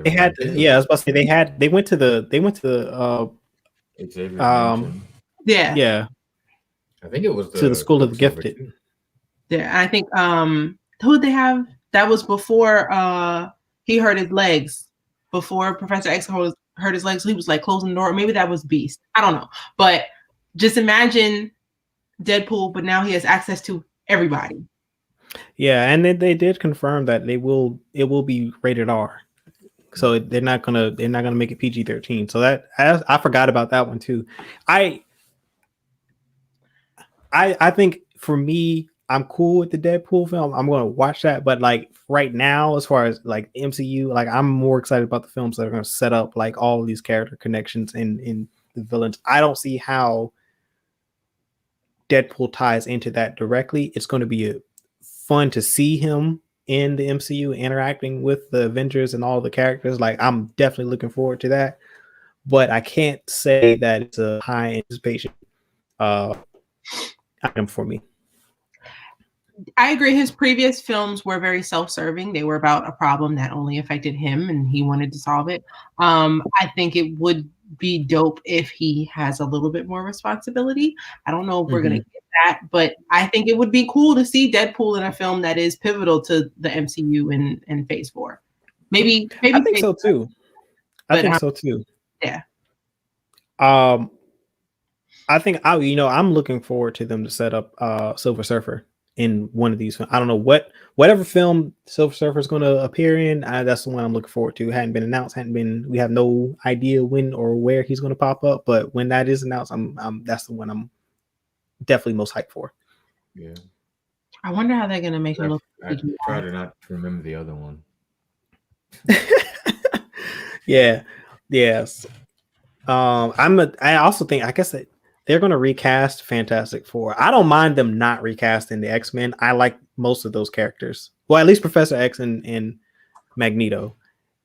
had? I was about to say they went to the yeah. I think it was to the School of the Gifted. Yeah, I think who did they have? That was before he hurt his legs. Before Professor X hurt his legs, so he was like closing the door. Maybe that was Beast. I don't know. But just imagine Deadpool, but now he has access to everybody. Yeah, and they did confirm that it will be rated R. So they're not gonna make it PG-13. So that I forgot about that one too. I think for me, I'm cool with the Deadpool film. I'm gonna watch that, but like right now, as far as like MCU, like I'm more excited about the films that are gonna set up like all of these character connections in the villains. I don't see how Deadpool ties into that directly. It's going to be fun to see him in the MCU interacting with the Avengers and all the characters. Like I'm definitely looking forward to that, but I can't say that it's a high anticipation item for me. I agree. His previous films were very self-serving. They were about a problem that only affected him and he wanted to solve it. I think it would be dope if he has a little bit more responsibility. I don't know if we're going to get that, but I think it would be cool to see Deadpool in a film that is pivotal to the MCU in Phase 4. Maybe I think so too. I think so too. Yeah. I think I'm looking forward to them to set up Silver Surfer in one of these. I don't know whatever film Silver Surfer is going to appear in. That's the one I'm looking forward to. Hadn't been announced. We have no idea when or where he's going to pop up. But when that is announced, that's the one I'm definitely most hyped for. Yeah. I wonder how they're going to make it look. I try to not remember the other one. Yeah. Yes. I also think, I guess that they're going to recast Fantastic Four. I don't mind them not recasting the X-Men. I like most of those characters. Well, at least Professor X and Magneto.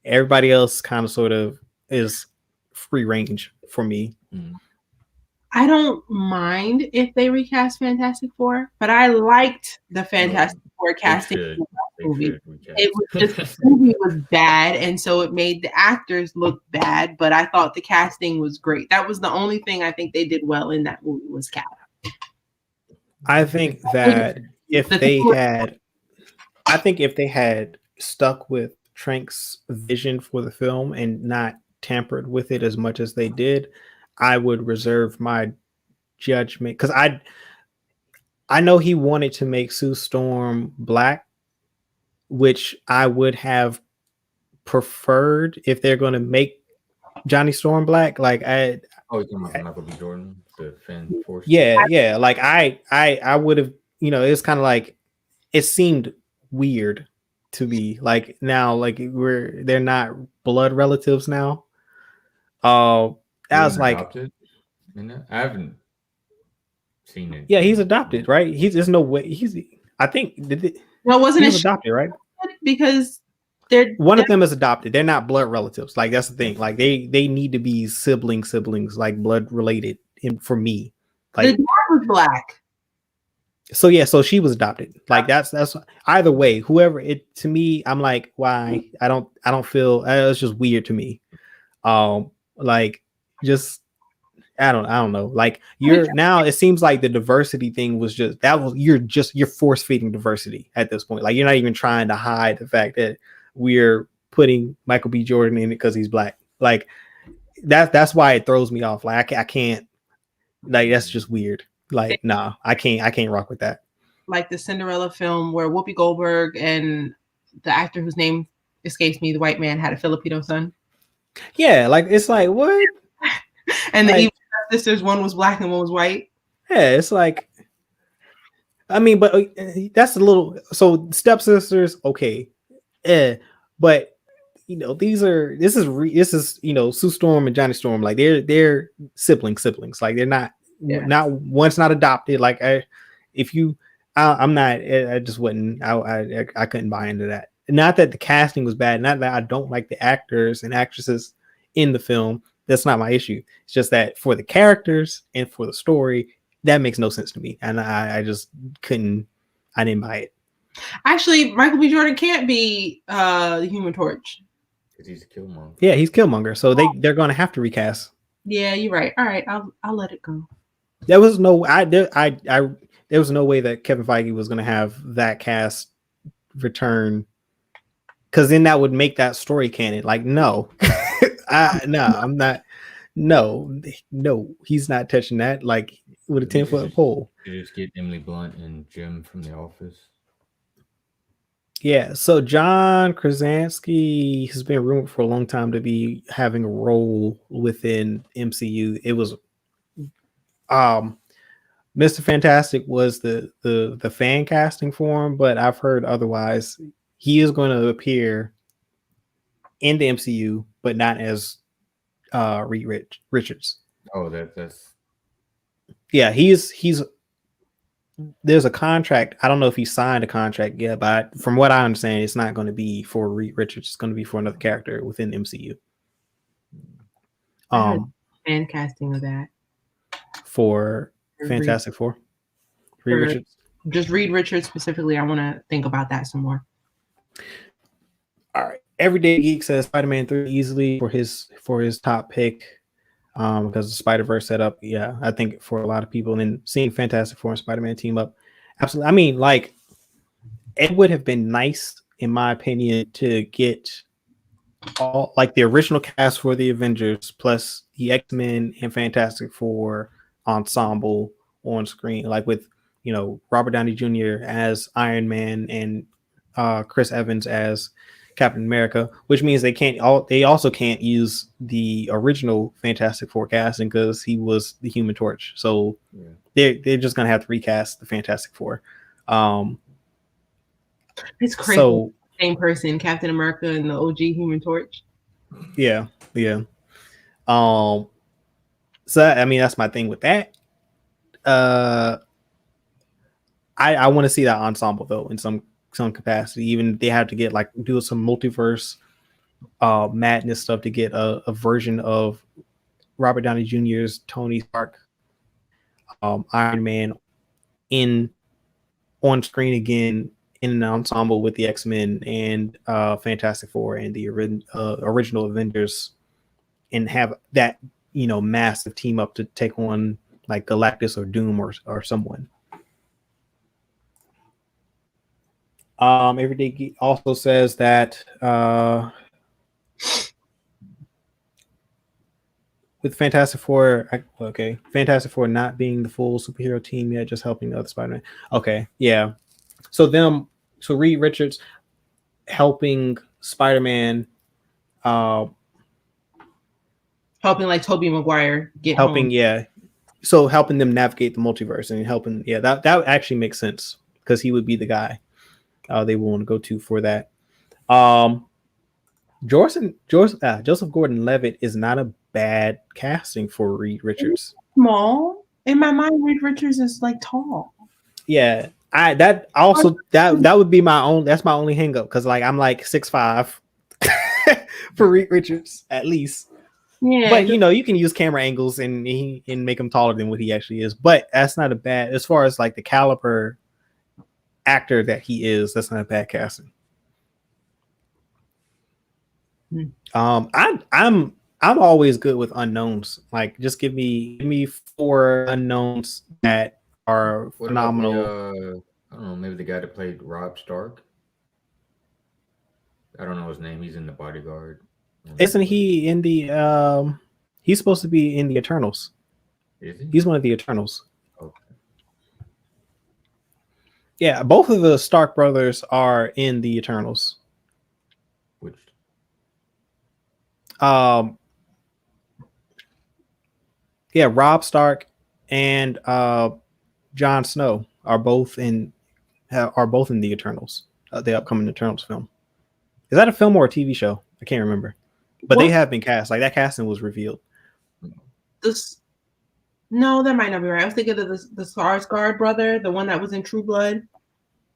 Everybody else kind of sort of is free range for me. I don't mind if they recast Fantastic Four, but I liked the Fantastic Four casting in that movie. It was just, the movie was bad, and so it made the actors look bad, but I thought the casting was great. That was the only thing I think they did well in that movie was Cap. I think that if they had stuck with Trank's vision for the film and not tampered with it as much as they did, I would reserve my judgment, because I know he wanted to make Sue Storm black, which I would have preferred if they're going to make Johnny Storm black. Like you're talking about Michael B. Jordan, the Fan Force. Yeah. Like I would have, it's kind of like it seemed weird to be like now, like they're not blood relatives now. I was like, adopted. I haven't seen it. Yeah, he's adopted, right? There's no way I think wasn't he it was adopted, right? Because one of them is adopted. They're not blood relatives. Like that's the thing. Like they need to be siblings, like blood related. For me, like the dad was black. So yeah, so she was adopted. Like that's either way. Whoever it to me, I'm like, why? I don't feel. It's just weird to me. Like just I don't know. Like you're now. It seems like the diversity thing was just you're force feeding diversity at this point. Like you're not even trying to hide the fact that we're putting Michael B. Jordan in it because he's black. Like that's why it throws me off. Like I can't. Like that's just weird. Like nah, I can't rock with that. Like the Cinderella film where Whoopi Goldberg and the actor whose name escapes me, the white man, had a Filipino son. Yeah, like it's like what? And the evil sisters, one was black and one was white. Yeah, it's like, I mean, but that's a little. So stepsisters, okay, but this is Sue Storm and Johnny Storm, like they're siblings, like they're not one's not adopted. Like I'm not. I just wouldn't. I couldn't buy into that. Not that the casting was bad. Not that I don't like the actors and actresses in the film. That's not my issue. It's just that for the characters and for the story, that makes no sense to me, and I just couldn't. I didn't buy it. Actually, Michael B. Jordan can't be the Human Torch because he's a Killmonger. Yeah, he's Killmonger, so they're going to have to recast. Yeah, you're right. All right, I'll let it go. There was no there was no way that Kevin Feige was going to have that cast return, because then that would make that story canon. Like no. I'm not. No, he's not touching that. Like with a 10-foot pole. You just get Emily Blunt and Jim from The Office. Yeah. So John Krasinski has been rumored for a long time to be having a role within MCU. It was, Mr. Fantastic was the fan casting for him, but I've heard otherwise. He is going to appear in the MCU, but not as Reed Richards. Oh, that's yeah. He's there's a contract. I don't know if he signed a contract yet, but from what I understand, it's not going to be for Reed Richards. It's going to be for another character within the MCU. Fan casting of that for Fantastic Four. Reed Richards. Just Reed Richards specifically. I want to think about that some more. All right. Everyday Geek says Spider-Man 3 easily for his top pick, because the Spider-Verse setup. Yeah, I think for a lot of people, and then seeing Fantastic Four and Spider-Man team up, absolutely. I mean, like, it would have been nice, in my opinion, to get all like the original cast for the Avengers plus the X-Men and Fantastic Four ensemble on screen, like with Robert Downey Jr. as Iron Man and Chris Evans as Captain America, which means they also can't use the original Fantastic Four casting because he was the Human Torch. So they're just gonna have to recast the Fantastic Four. It's crazy. So, same person, Captain America and the OG Human Torch. Yeah. So I mean, that's my thing with that. I want to see that ensemble though in some capacity. Even they have to get do some multiverse madness stuff to get a version of Robert Downey Jr.'s Tony Stark Iron Man on screen again in an ensemble with the X-Men and Fantastic Four and the original Avengers, and have that massive team up to take on like Galactus or Doom or someone. Everyday Geek also says that with Fantastic Four. Okay, Fantastic Four not being the full superhero team yet, just helping the other Spider-Man. Okay, yeah. So Reed Richards helping Spider-Man, helping like Tobey Maguire get home. Yeah. So helping them navigate the multiverse and helping, that actually makes sense because he would be the guy they will want to go to for that. Joseph Gordon-Levitt is not a bad casting for Reed Richards. Small in my mind, Reed Richards is like tall. Yeah, that would be my own. That's my only hang up because like I'm like 6'5" for Reed Richards at least. Yeah, but you can use camera angles and make him taller than what he actually is. But that's not a bad, as far as like the caliber actor that he is. That's not a bad casting. I'm always good with unknowns. Like, just give me 4 unknowns that are phenomenal. I don't know, maybe the guy that played Rob Stark. I don't know his name. He's in The Bodyguard. Isn't he in the he's supposed to be in the Eternals? Is he? He's one of the Eternals. Okay. Yeah, both of the Stark brothers are in the Eternals. Which? Yeah, Rob Stark and Jon Snow are both in the Eternals, the upcoming Eternals film. Is that a film or a TV show? I can't remember. But they have been cast. Like, that casting was revealed. No, that might not be right. I was thinking of the Skarsgård brother, the one that was in True Blood.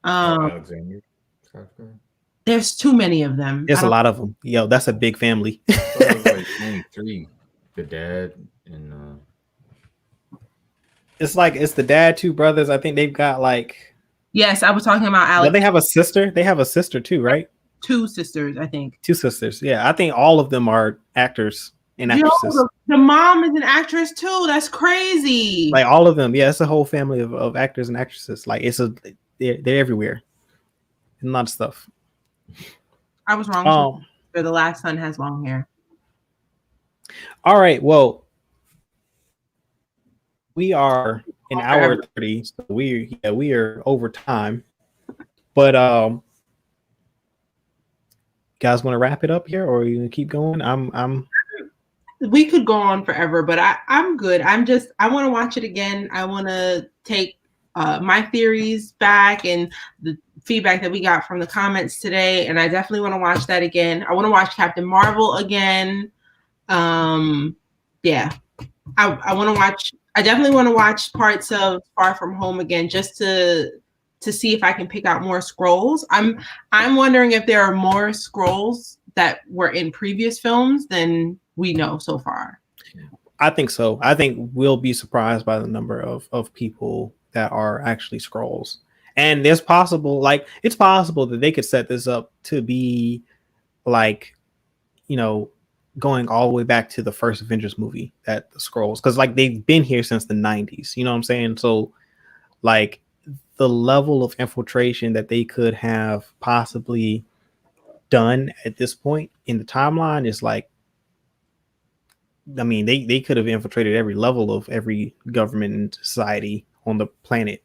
Alexander Skarsgård. There's too many of them. There's a lot of them. Yo, that's a big family. It was like only 3. The dad and it's the dad, 2 brothers. I think they've got like. Yes, I was talking about Alex. Well, they have a sister. They have a sister too, right? 2 sisters, I think. 2 sisters. Yeah, I think all of them are actors and actresses. Yo, the mom is an actress too. That's crazy. Like, all of them. Yeah, it's a whole family of actors and actresses. Like, they're everywhere. And a lot of stuff. I was wrong. The last son has long hair. All right. Well, we are an hour 30. So we are over time. But guys want to wrap it up here, or are you gonna keep going? We could go on forever, but I'm good. I want to watch it again. I want to take my theories back and the feedback that we got from the comments today, and I definitely want to watch that again. I want to watch Captain Marvel again. Yeah, I want to watch. I definitely want to watch parts of Far From Home again, just to see if I can pick out more scrolls. I'm wondering if there are more scrolls that were in previous films than we know so far. I think so. I think we'll be surprised by the number of people that are actually scrolls. And it's possible that they could set this up to be like, going all the way back to the first Avengers movie, that the scrolls, because like they've been here since the 90s. You know what I'm saying? So like the level of infiltration that they could have possibly done at this point in the timeline is like, I mean, they could have infiltrated every level of every government and society on the planet.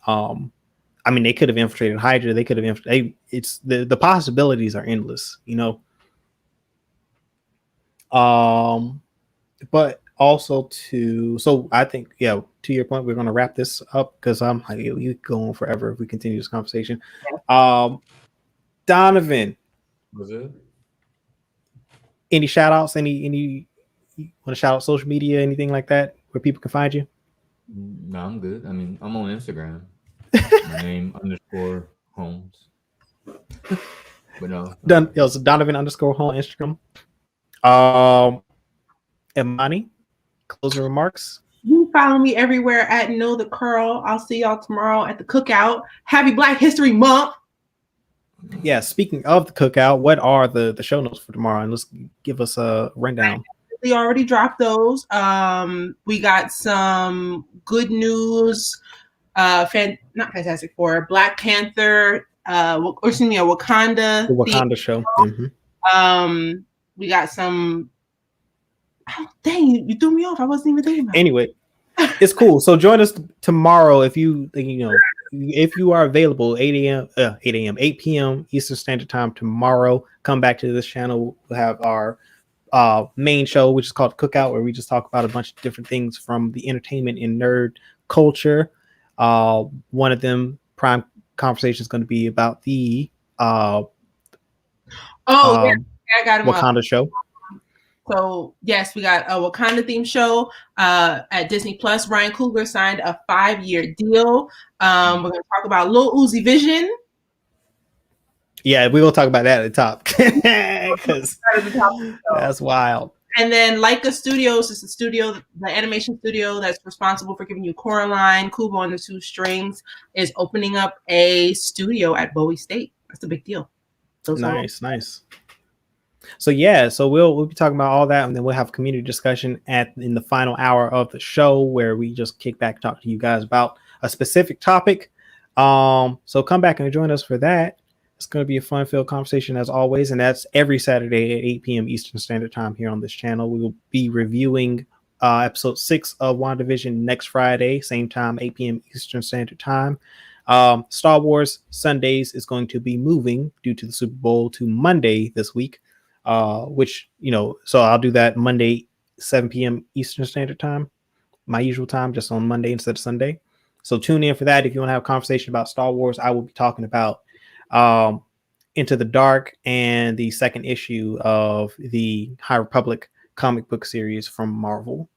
I mean, they could have infiltrated Hydra. They could have it's the possibilities are endless, but also so I think, to your point, we're going to wrap this up because you go on forever if we continue this conversation. Donovan, was it any shout outs? Any you want to shout out social media, anything like that where people can find you? No, I'm good. I mean, I'm on Instagram. My name _Holmes. But no. So Donovan _Holmes Instagram. Imani, closing remarks. You follow me everywhere at Know the Curl. I'll see y'all tomorrow at the cookout. Happy Black History Month. Yeah, speaking of the cookout, what are the show notes for tomorrow? And let's give us a rundown. We already dropped those. We got some good news. Not Fantastic Four, Black Panther, Wakanda. The Wakanda show. Mm-hmm. We got some Oh, dang, you threw me off. I wasn't even thinking about it. Anyway, it's cool. So join us tomorrow if you are available. 8 p.m. Eastern Standard Time tomorrow. Come back to this channel. We'll have our main show, which is called Cookout, where we just talk about a bunch of different things from the entertainment and nerd culture. One of them, prime conversation, is going to be about the I got him Wakanda up. show. So yes, we got a Wakanda themed show at Disney Plus. Ryan Coogler signed a 5-year deal. We're going to talk about Lil Uzi Vision. Yeah, we're going to talk about that at the top because that's wild. And then Leica Studios is the animation studio that's responsible for giving you Coraline, Kubo and the Two Strings, is opening up a studio at Bowie State. That's a big deal. Nice. So yeah, so we'll be talking about all that, and then we'll have a community discussion in the final hour of the show where we just kick back and talk to you guys about a specific topic. So come back and join us for that. It's going to be a fun-filled conversation as always, and that's every Saturday at 8 p.m. Eastern Standard Time here on this channel. We will be reviewing episode 6 of WandaVision next Friday, same time, 8 p.m. Eastern Standard Time. Star Wars Sundays is going to be moving due to the Super Bowl to Monday this week, which, so I'll do that Monday, 7 p.m. Eastern Standard Time, my usual time, just on Monday instead of Sunday. So tune in for that. If you want to have a conversation about Star Wars, I will be talking about Into the Dark and the second issue of the High Republic comic book series from Marvel.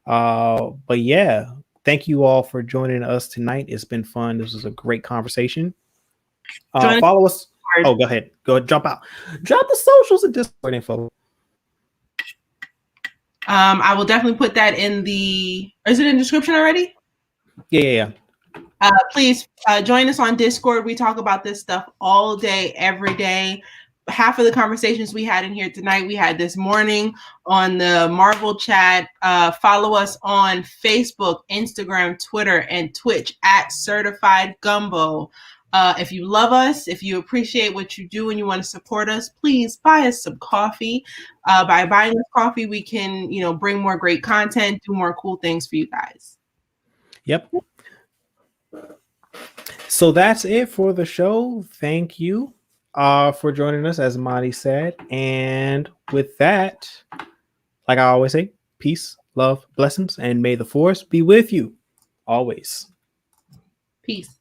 But yeah, thank you all for joining us tonight. It's been fun. This was a great conversation. Follow us. Oh, go ahead. Jump out. Drop the socials and Discord info. I will definitely put that in the. Is it in the description already? Yeah. Please join us on Discord. We talk about this stuff all day, every day. Half of the conversations we had in here tonight, we had this morning on the Marvel chat. Follow us on Facebook, Instagram, Twitter, and Twitch at Certified Gumbo. If you love us, if you appreciate what you do and you want to support us, please buy us some coffee. By buying us coffee, we can, bring more great content, do more cool things for you guys. Yep. So that's it for the show. Thank you for joining us, as Imani said. And with that, like I always say, peace, love, blessings, and may the force be with you always. Peace.